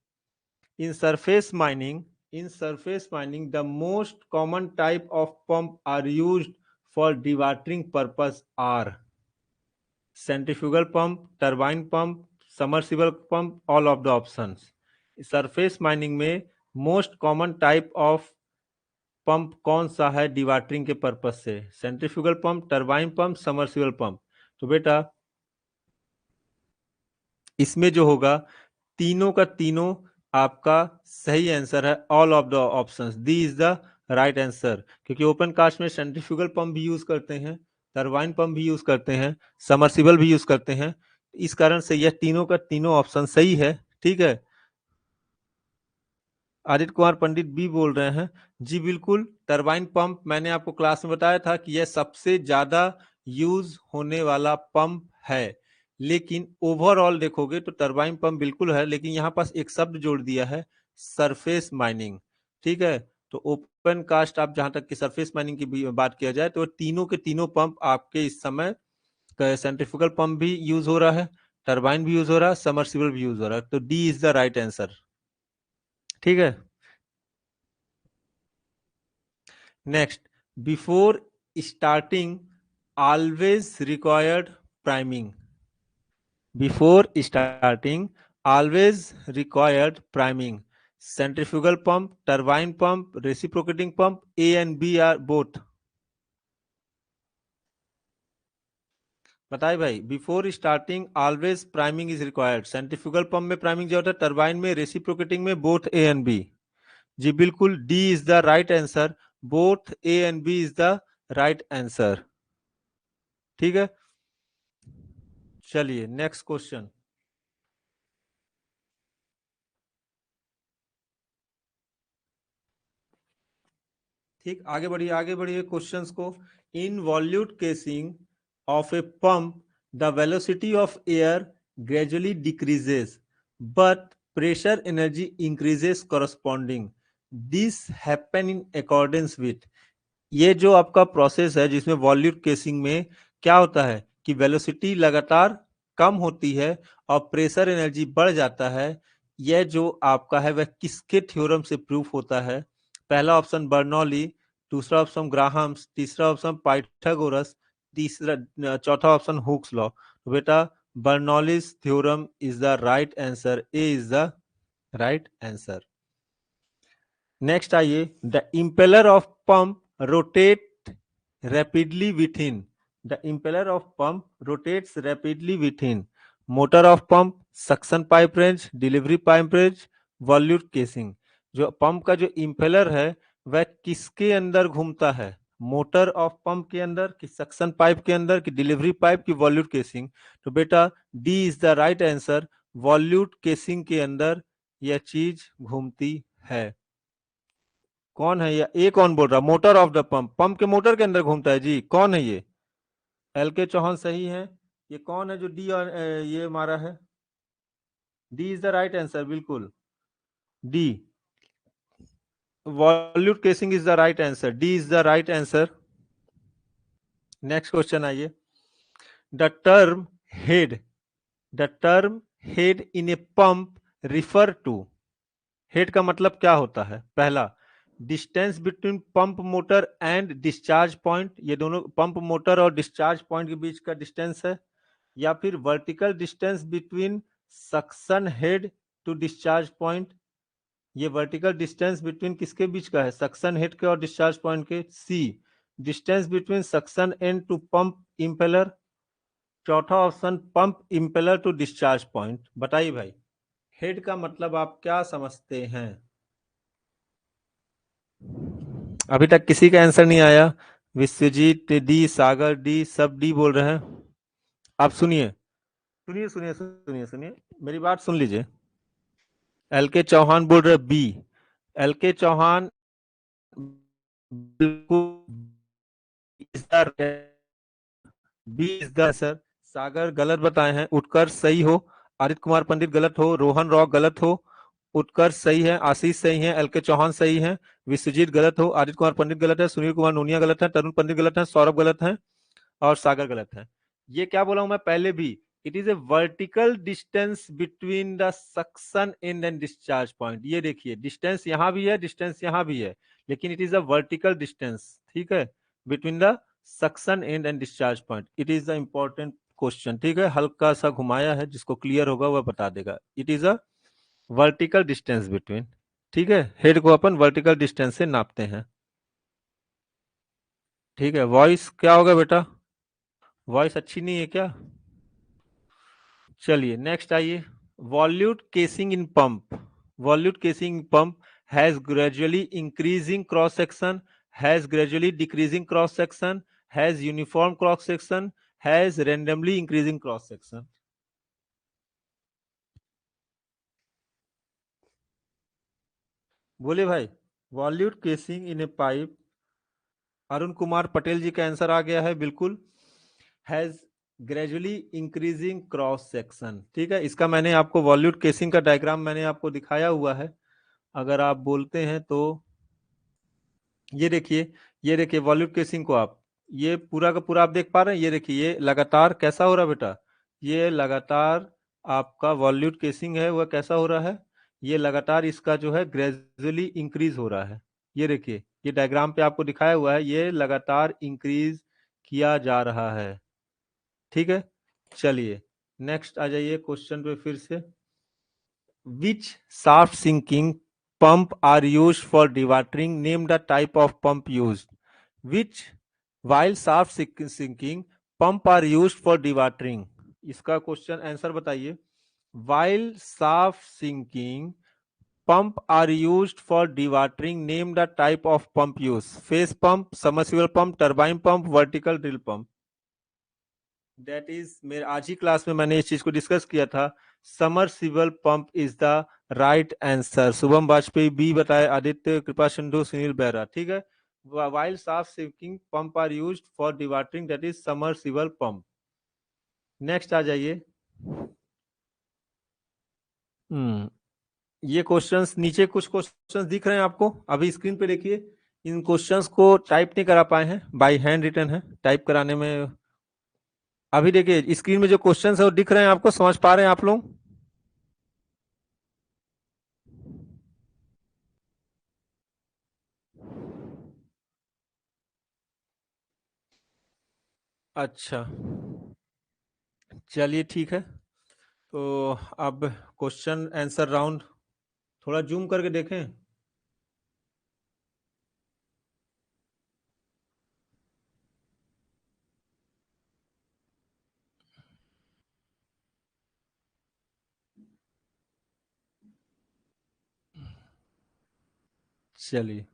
S1: in surface mining the most common type of pump are used for dewatering purpose are centrifugal pump, turbine pump, submersible pump, all of the options. Surface mining में most common type of pump कौन सा है dewatering के purpose से? Centrifugal pump, turbine pump, submersible pump. तो बेटा इसमें जो होगा तीनों का तीनों आपका सही आंसर है, all of the options, the is the right answer. क्योंकि ओपन कास्ट में सेंट्रीफ्यूगल पंप भी यूज करते हैं, टरबाइन पंप भी यूज करते हैं, समरसिबल भी यूज करते हैं, इस कारण से यह तीनों का तीनों ऑप्शन सही है। ठीक है, आदित्य कुमार पंडित भी बोल रहे हैं जी बिल्कुल, टरबाइन पंप मैंने आपको क्लास में बताया था कि यह सबसे ज्यादा यूज होने वाला पंप है, लेकिन ओवरऑल देखोगे तो टरबाइन पंप बिल्कुल है, लेकिन यहाँ पास एक शब्द जोड़ दिया है, सरफेस माइनिंग। ठीक है, तो ओपन कास्ट आप जहां तक की सरफेस माइनिंग की बात किया जाए तो तीनों के तीनों पंप आपके इस समय सेंट्रीफ्यूगल पंप भी यूज हो रहा है, टरबाइन भी यूज हो रहा है, समरसिबल भी यूज हो रहा है, तो D is the right answer. ठीक है, next, before starting always required priming. Before starting always required priming. Centrifugal pump, turbine pump, reciprocating pump, A and B are both. बताइए भाई, before starting always priming is required. Centrifugal pump में priming जो होता है, turbine में, reciprocating में, both A and B. जी बिल्कुल, D is the right answer, both A and B is the right answer. ठीक है, चलिए नेक्स्ट क्वेश्चन। ठीक, आगे बढ़िए क्वेश्चंस को। In volute casing of a pump the velocity of air gradually decreases but pressure energy increases corresponding, this happen in accordance with. ये जो आपका प्रोसेस है जिसमें वॉल्यूट केसिंग में क्या होता है कि वेलोसिटी लगातार कम होती है और प्रेशर एनर्जी बढ़ जाता है, यह जो आपका है वह किसके थ्योरम से प्रूफ होता है? पहला ऑप्शन बर्नौली, दूसरा ऑप्शन ग्राहम्स, तीसरा ऑप्शन पाइथागोरस, तीसरा चौथा ऑप्शन हुक्स लॉ। तो बेटा Bernoulli's theorem is the right answer, A is the right answer. Next आइए, the impeller of pump rotate rapidly within, the impeller of pump rotates rapidly within motor of pump, suction pipe range, delivery pipe range, volute casing. जो pump का जो impeller है वह किसके अंदर घूमता है? मोटर ऑफ पंप के अंदर, कि सक्शन पाइप के अंदर, कि डिलीवरी पाइप, की वॉल्यूट केसिंग? तो बेटा D is the right answer, वॉल्यूट casing के अंदर यह चीज घूमती है। कौन है ये? ए कौन बोल रहा? Motor of the pump, pump के मोटर के अंदर घूमता है जी। कौन है ये? एल के चौहान सही है। ये कौन है जो डी और ये मारा है? D is the right answer, बिल्कुल D, volute casing is the right answer, D is the right answer. Next question आइए, the term head, the term head in a pump refer to, head का मतलब क्या होता है? पहला, distance between pump motor and discharge point, ये दोनों pump motor और डिस्चार्ज पॉइंट के बीच का डिस्टेंस है, या फिर vertical distance between suction head to discharge point, ये वर्टिकल डिस्टेंस बिटवीन किसके बीच का है? सक्शन हेड के और डिस्चार्ज पॉइंट के। C, distance between suction end to pump impeller. चौथा option pump impeller to discharge point. बताइए भाई, हेड का मतलब आप क्या समझते हैं? अभी तक किसी का आंसर नहीं आया। विश्वजीत डी, सागर डी, सब डी बोल रहे हैं। आप सुनिए सुनिए सुनिए सुनिए सुनिए, मेरी बात सुन लीजिए। एल के चौहान बोल रहे बी, एल के चौहान बिल्कुल बी इज द आंसर। सागर गलत बताए हैं, उत्कर्ष सही हो, आदित्य कुमार पंडित गलत हो, रोहन रॉक गलत हो, उत्कर्ष सही है, आशीष सही है, एल के चौहान सही है, विश्वजीत गलत हो, आदित्य कुमार पंडित गलत है, सुनील कुमार नोनिया गलत है, तरुण पंडित गलत है, सौरभ गलत है और सागर गलत है। ये क्या बोला हूं मैं पहले भी, it is a vertical distance between the suction and and discharge point. ये देखिए डिस्टेंस यहां भी है, डिस्टेंस यहां भी है, लेकिन it is a vertical distance, ठीक है, between the suction and and discharge point. It is the important question, ठीक है, हल्का सा घुमाया है, जिसको क्लियर होगा वह बता देगा। It is a vertical distance between, ठीक है, हेड को अपन वर्टिकल डिस्टेंस से नापते हैं, ठीक है। वॉइस क्या होगा बेटा, वॉइस अच्छी नहीं है क्या? चलिए नेक्स्ट आइए, वॉल्यूट casing in pump, वॉल्यूट casing in pump has gradually increasing cross section, has gradually decreasing cross section, has uniform cross section, has randomly increasing cross section. बोले भाई, वॉल्यूट केसिंग इन ए पाइप, अरुण कुमार पटेल जी का आंसर आ गया है बिल्कुल, has gradually increasing cross section, ठीक है। इसका मैंने आपको वॉल्यूट केसिंग का डायग्राम मैंने आपको दिखाया हुआ है, अगर आप बोलते हैं तो ये देखिए, ये देखिए वॉल्यूट केसिंग को आप, ये पूरा का पूरा आप देख पा रहे हैं, ये देखिए ये लगातार कैसा हो रहा है बेटा, ये लगातार आपका वॉल्यूट केसिंग है वह कैसा हो रहा है, ये लगातार इसका जो है ग्रेजुअली इंक्रीज हो रहा है। ये देखिए ये डायग्राम पे आपको दिखाया हुआ है, ये लगातार इंक्रीज किया जा रहा है, ठीक है। चलिए नेक्स्ट आ जाइए क्वेश्चन पे फिर से, which shaft sinking pump are used for dewatering? Name the type of pump used. Which while shaft sinking pump are used for dewatering? इसका क्वेश्चन आंसर बताइए। While shaft sinking pump are used for dewatering, name the type of pump used. Phase pump, submersible pump, turbine pump, vertical drill pump. That is, मेरे आज ही class में मैंने इस चीज को discuss किया था, submersible pump is the right answer. Shubham Vajpayee B बताए, आदित्य कृपा सिंधु, सुनील बेहरा, ठीक है। While shaft sinking pump are used for dewatering, that is submersible pump. Next आ जाइए, ये क्वेश्चंस नीचे कुछ क्वेश्चंस दिख रहे हैं आपको, अभी स्क्रीन पे देखिए, इन क्वेश्चंस को टाइप नहीं करा पाए हैं, बाय हैंड रिटन है, टाइप कराने में। अभी देखिए स्क्रीन में जो क्वेश्चंस है वो दिख रहे हैं आपको, समझ पा रहे हैं आप लोग? अच्छा चलिए ठीक है, तो अब क्वेश्चन आंसर राउंड थोड़ा जूम करके देखें। चलिए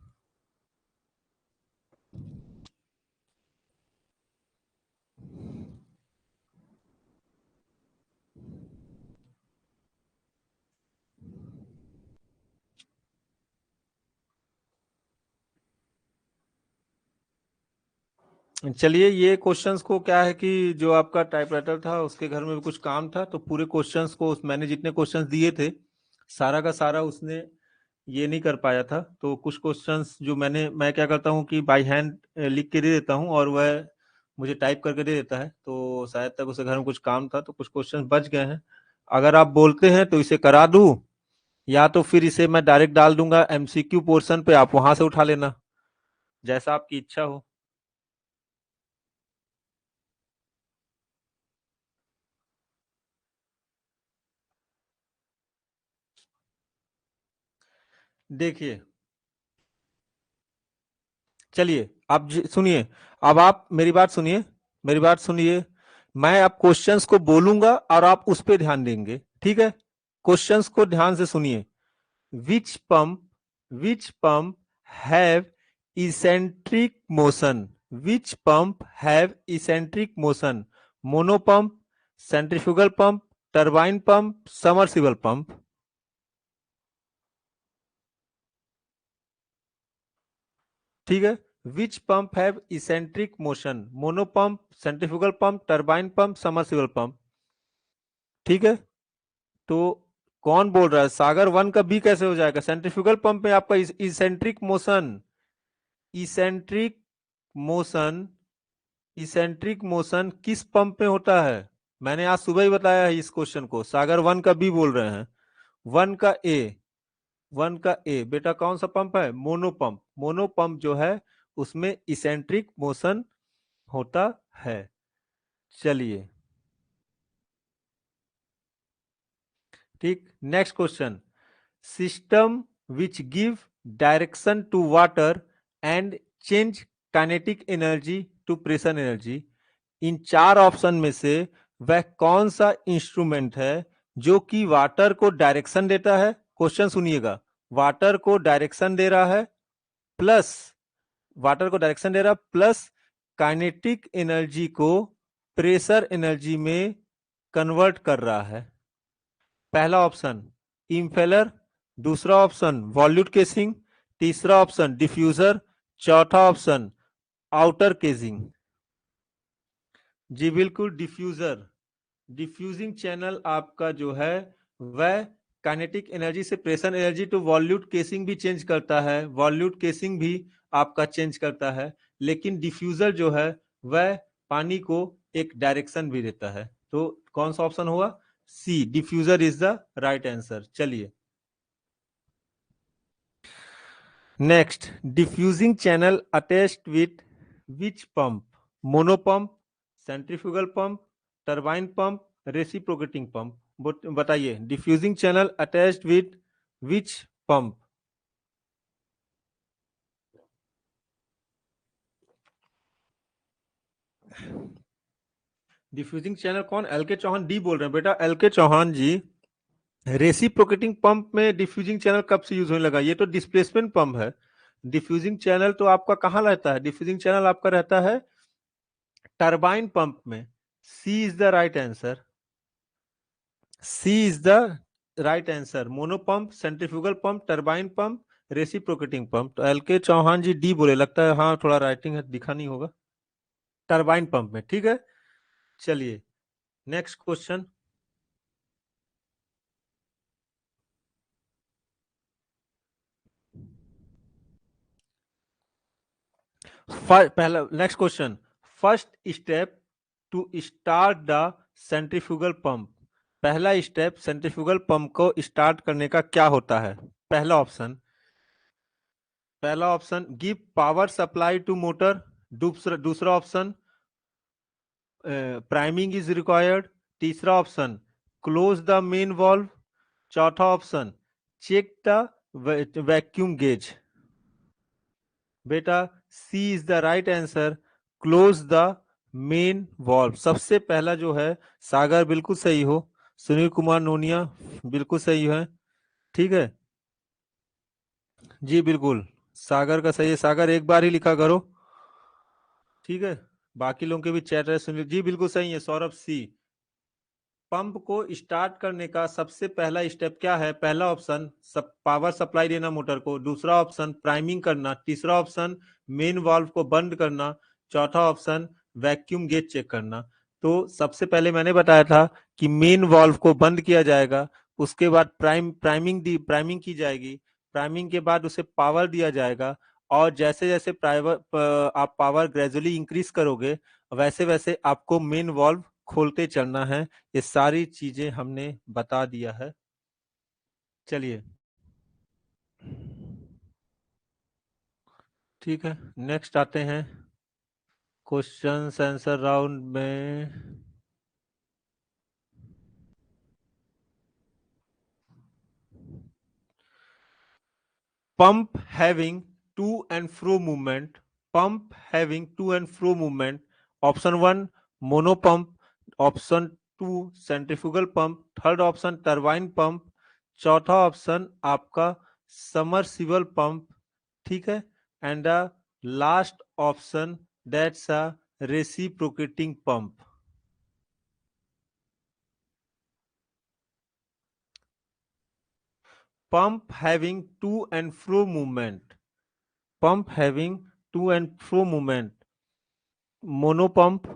S1: चलिए, ये क्वेश्चंस को क्या है कि जो आपका टाइपराइटर था उसके घर में भी कुछ काम था, तो पूरे क्वेश्चंस को मैंने जितने क्वेश्चंस दिए थे सारा का सारा उसने ये नहीं कर पाया था, तो कुछ क्वेश्चंस जो मैं क्या करता हूँ कि बाय हैंड लिख के दे देता हूँ और वह मुझे टाइप करके दे देता है, तो शायद तक उसे घर में कुछ काम था तो कुछ क्वेश्चंस बच गए हैं। अगर आप बोलते हैं तो इसे करा दूं, या तो फिर इसे मैं डायरेक्ट डाल दूंगा एमसीक्यू पोर्शन पे, आप वहां से उठा लेना, जैसा आपकी इच्छा हो। देखिए चलिए आप सुनिए, अब आप मेरी बात सुनिए, मेरी बात सुनिए, मैं अब क्वेश्चंस को बोलूंगा और आप उस पर ध्यान देंगे, ठीक है। क्वेश्चंस को ध्यान से सुनिए। Which pump, which pump have eccentric motion, which pump have eccentric motion, monopump, centrifugal pump, turbine pump, submersible pump. ठीक है, which pump have eccentric motion, monopump, centrifugal pump, turbine pump, submersible pump, ठीक है। तो कौन बोल रहा है? सागर 1 का बी कैसे हो जाएगा? सेंट्रीफ्यूगल पंप में आपका eccentric motion, eccentric motion, eccentric motion किस पंप में होता है? मैंने आज सुबह ही बताया है इस क्वेश्चन को। सागर 1 का बी बोल रहे हैं। 1 का ए, 1 का ए बेटा कौन सा पंप है? Mono pump. मोनो पंप जो है उसमें इसेंट्रिक मोशन होता है। चलिए ठीक, next question. System which give direction to water and change kinetic energy to pressure energy, in 4 option में से वह कौन सा इंस्ट्रूमेंट है जो कि वाटर को डायरेक्शन देता है? क्वेश्चन सुनिएगा, वाटर को डायरेक्शन दे रहा है प्लस, वाटर को डायरेक्शन दे रहा है प्लस काइनेटिक एनर्जी को प्रेशर एनर्जी में कन्वर्ट कर रहा है। पहला ऑप्शन इम्पेलर, दूसरा ऑप्शन वॉल्यूट केसिंग, तीसरा ऑप्शन डिफ्यूजर, चौथा ऑप्शन आउटर केसिंग। जी बिल्कुल, डिफ्यूजर। डिफ्यूजिंग चैनल आपका जो है वह काइनेटिक एनर्जी से pressure energy to volute casing भी चेंज करता है, वॉल्यूट केसिंग भी आपका चेंज करता है, लेकिन डिफ्यूजर जो है वह पानी को एक डायरेक्शन भी देता है। तो कौन सा ऑप्शन हुआ? C, diffuser is the right answer. चलिए next, diffusing channel attached with which pump? Mono pump, centrifugal pump, turbine pump, reciprocating pump. बताइए, diffusing channel attached with which pump? Diffusing channel कौन? एल के चौहान डी बोल रहे हैं बेटा। L K Chauhan ji, reciprocating pump में diffusing channel कब से use होने लगा? ये तो डिस्प्लेसमेंट पंप है। डिफ्यूजिंग चैनल तो आपका कहाँ रहता है? डिफ्यूजिंग चैनल आपका रहता है टरबाइन पंप में। C is the right answer, C is the right answer. Mono pump, centrifugal pump, turbine pump, reciprocating pump. तो L K Chauhan G D बोले, लगता है हाँ थोड़ा राइटिंग है दिखा नहीं होगा। टरबाइन पंप में, ठीक है। चलिए नेक्स्ट क्वेश्चन। पहला next question, first step to start the centrifugal pump. पहला स्टेप सेंट्रीफ्यूगल पंप को स्टार्ट करने का क्या होता है? पहला option give power supply to motor, दूसरा ऑप्शन प्राइमिंग इज रिक्वायर्ड, तीसरा option close the main valve, चौथा option check the vacuum gauge. बेटा C is the right answer, close the main valve. सबसे पहला जो है, सागर बिल्कुल सही हो, सुनील कुमार नोनिया बिल्कुल सही है, ठीक है जी बिल्कुल, सागर का सही है। सागर एक बार ही लिखा करो, ठीक है, बाकी लोगों के भी चैट है। सुनील जी बिल्कुल सही है। सौरभ सी, पंप को स्टार्ट करने का सबसे पहला स्टेप क्या है? पहला ऑप्शन पावर सप्लाई देना मोटर को, दूसरा ऑप्शन प्राइमिंग करना, तीसरा ऑप्शन मेन वाल्व को बंद करना, चौथा ऑप्शन वैक्यूम गेज चेक करना। तो सबसे पहले मैंने बताया था कि मेन वाल्व को बंद किया जाएगा, उसके बाद प्राइमिंग की जाएगी, प्राइमिंग के बाद उसे पावर दिया जाएगा, और जैसे जैसे आप पावर ग्रेजुअली इंक्रीज करोगे वैसे वैसे आपको मेन वाल्व खोलते चलना है। ये सारी चीजें हमने बता दिया है। चलिए ठीक है, नेक्स्ट आते हैं क्वेश्चन आंसर राउंड में। Pump having to and fro movement, pump having to and fro movement. Option 1 mono pump, option 2 centrifugal pump, third option turbine pump, चौथा ऑप्शन आपका समरसिबल पंप, ठीक है, and the last option that's a reciprocating pump. Pump having to and fro movement, pump having to and fro movement, mono pump,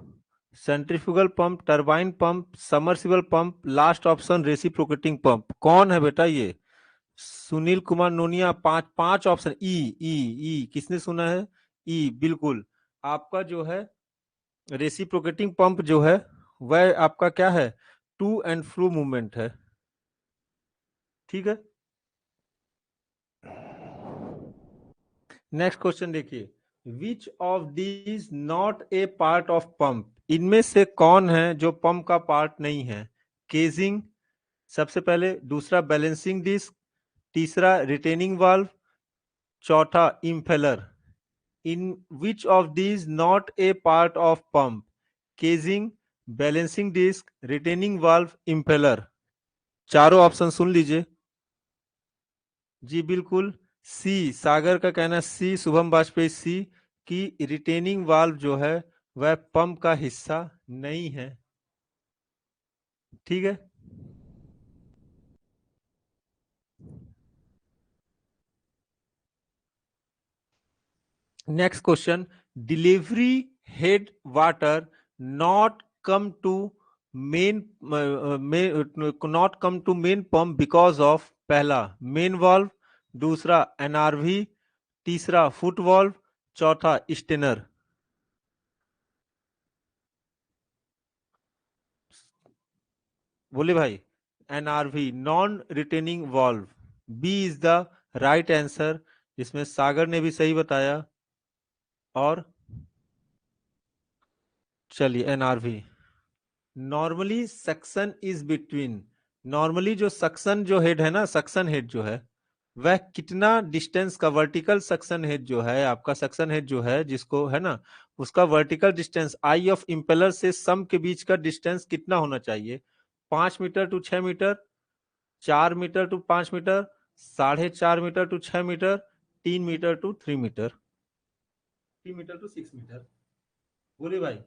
S1: centrifugal pump, turbine pump, submersible pump, last option reciprocating pump. कौन है बेटा ये? सुनील कुमार नोनिया। पांच option. ई ई ई किसने सुना है? ई बिल्कुल। आपका जो है रेसिप्रोकेटिंग पंप जो है वह आपका क्या है? टू एंड फ्रो मूवमेंट है। ठीक है। नेक्स्ट क्वेश्चन देखिए, विच of these not a part of pump? इनमें से कौन है जो पंप का पार्ट नहीं है? केजिंग सबसे पहले, दूसरा बैलेंसिंग डिस्क, तीसरा रिटेनिंग वाल्व, चौथा impeller. In which of these not a part of pump? Casing, balancing disc, retaining valve, impeller. चारों ऑप्शन सुन लीजिए। जी बिल्कुल, सी। सागर का कहना सी, शुभम वाजपेयी सी, कि रिटेनिंग वाल्व जो है वह पंप का हिस्सा नहीं है। ठीक है। Next question, delivery head water not come to main not come to main pump because of. पहला मेन वाल्व, दूसरा एनआरवी, तीसरा फुट वाल्व, चौथा स्टेनर। बोले भाई, NRV non retaining valve, B is the right answer, जिसमें सागर ने भी सही बताया। और चलिए NRV. Normally suction is between, normally जो सक्शन जो हेड है ना, सक्शन हेड जो है वह कितना डिस्टेंस का, वर्टिकल सक्शन हेड जो है आपका, सक्शन हेड जो है जिसको है ना, उसका vertical distance I of impeller से सम के बीच का डिस्टेंस कितना होना चाहिए? 5 metre to 6 metre, 4 metre to 5 metre, 4.5 metre to 6 metre, 3 metre to 3 metre, 3 metre to 6 metre. बोले भाई,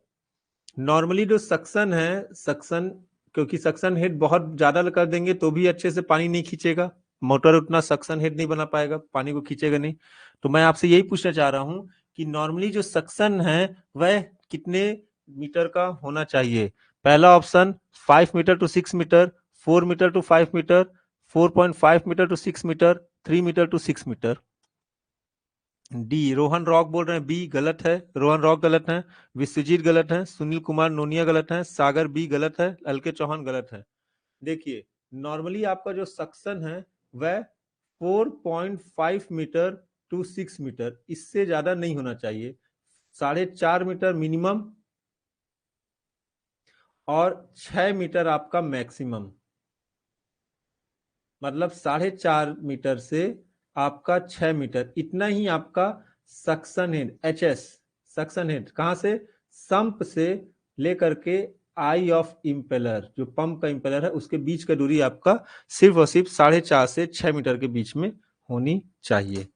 S1: नॉर्मली जो सक्शन है, सक्शन, क्योंकि सक्शन हेड बहुत ज्यादा कर देंगे तो भी अच्छे से पानी नहीं खींचेगा, मोटर उतना सक्शन हेड नहीं बना पाएगा, पानी को खींचेगा नहीं। तो मैं आपसे यही पूछना चाह रहा हूं कि नॉर्मली जो सक्शन है वह कितने मीटर का होना चाहिए? पहला option 5 metre to 6 metre, 4 metre to 5 metre, 4.5 metre to 6 metre, 3 metre to 6 metre. D Rohan Rock बोल रहे हैं बी गलत है, रोहन रॉक गलत है, विश्वजीत गलत है, सुनील कुमार नोनिया गलत है, सागर बी गलत है, एलके चौहान गलत है। देखिए, नॉर्मली आपका जो सक्शन है वह 4.5 मीटर टू 6 मीटर, इससे ज्यादा नहीं होना चाहिए। 4.5 मीटर मिनिमम और 6 मीटर आपका मैक्सिमम। मतलब 4.5 मीटर से आपका 6 मीटर, इतना ही आपका suction head, HS suction head, कहां से? संप से लेकर के आई ऑफ इंपेलर, जो पंप का इंपेलर है उसके बीच का दूरी आपका सिर्फ और सिर्फ 4.5 से 6 मीटर के बीच में होनी चाहिए।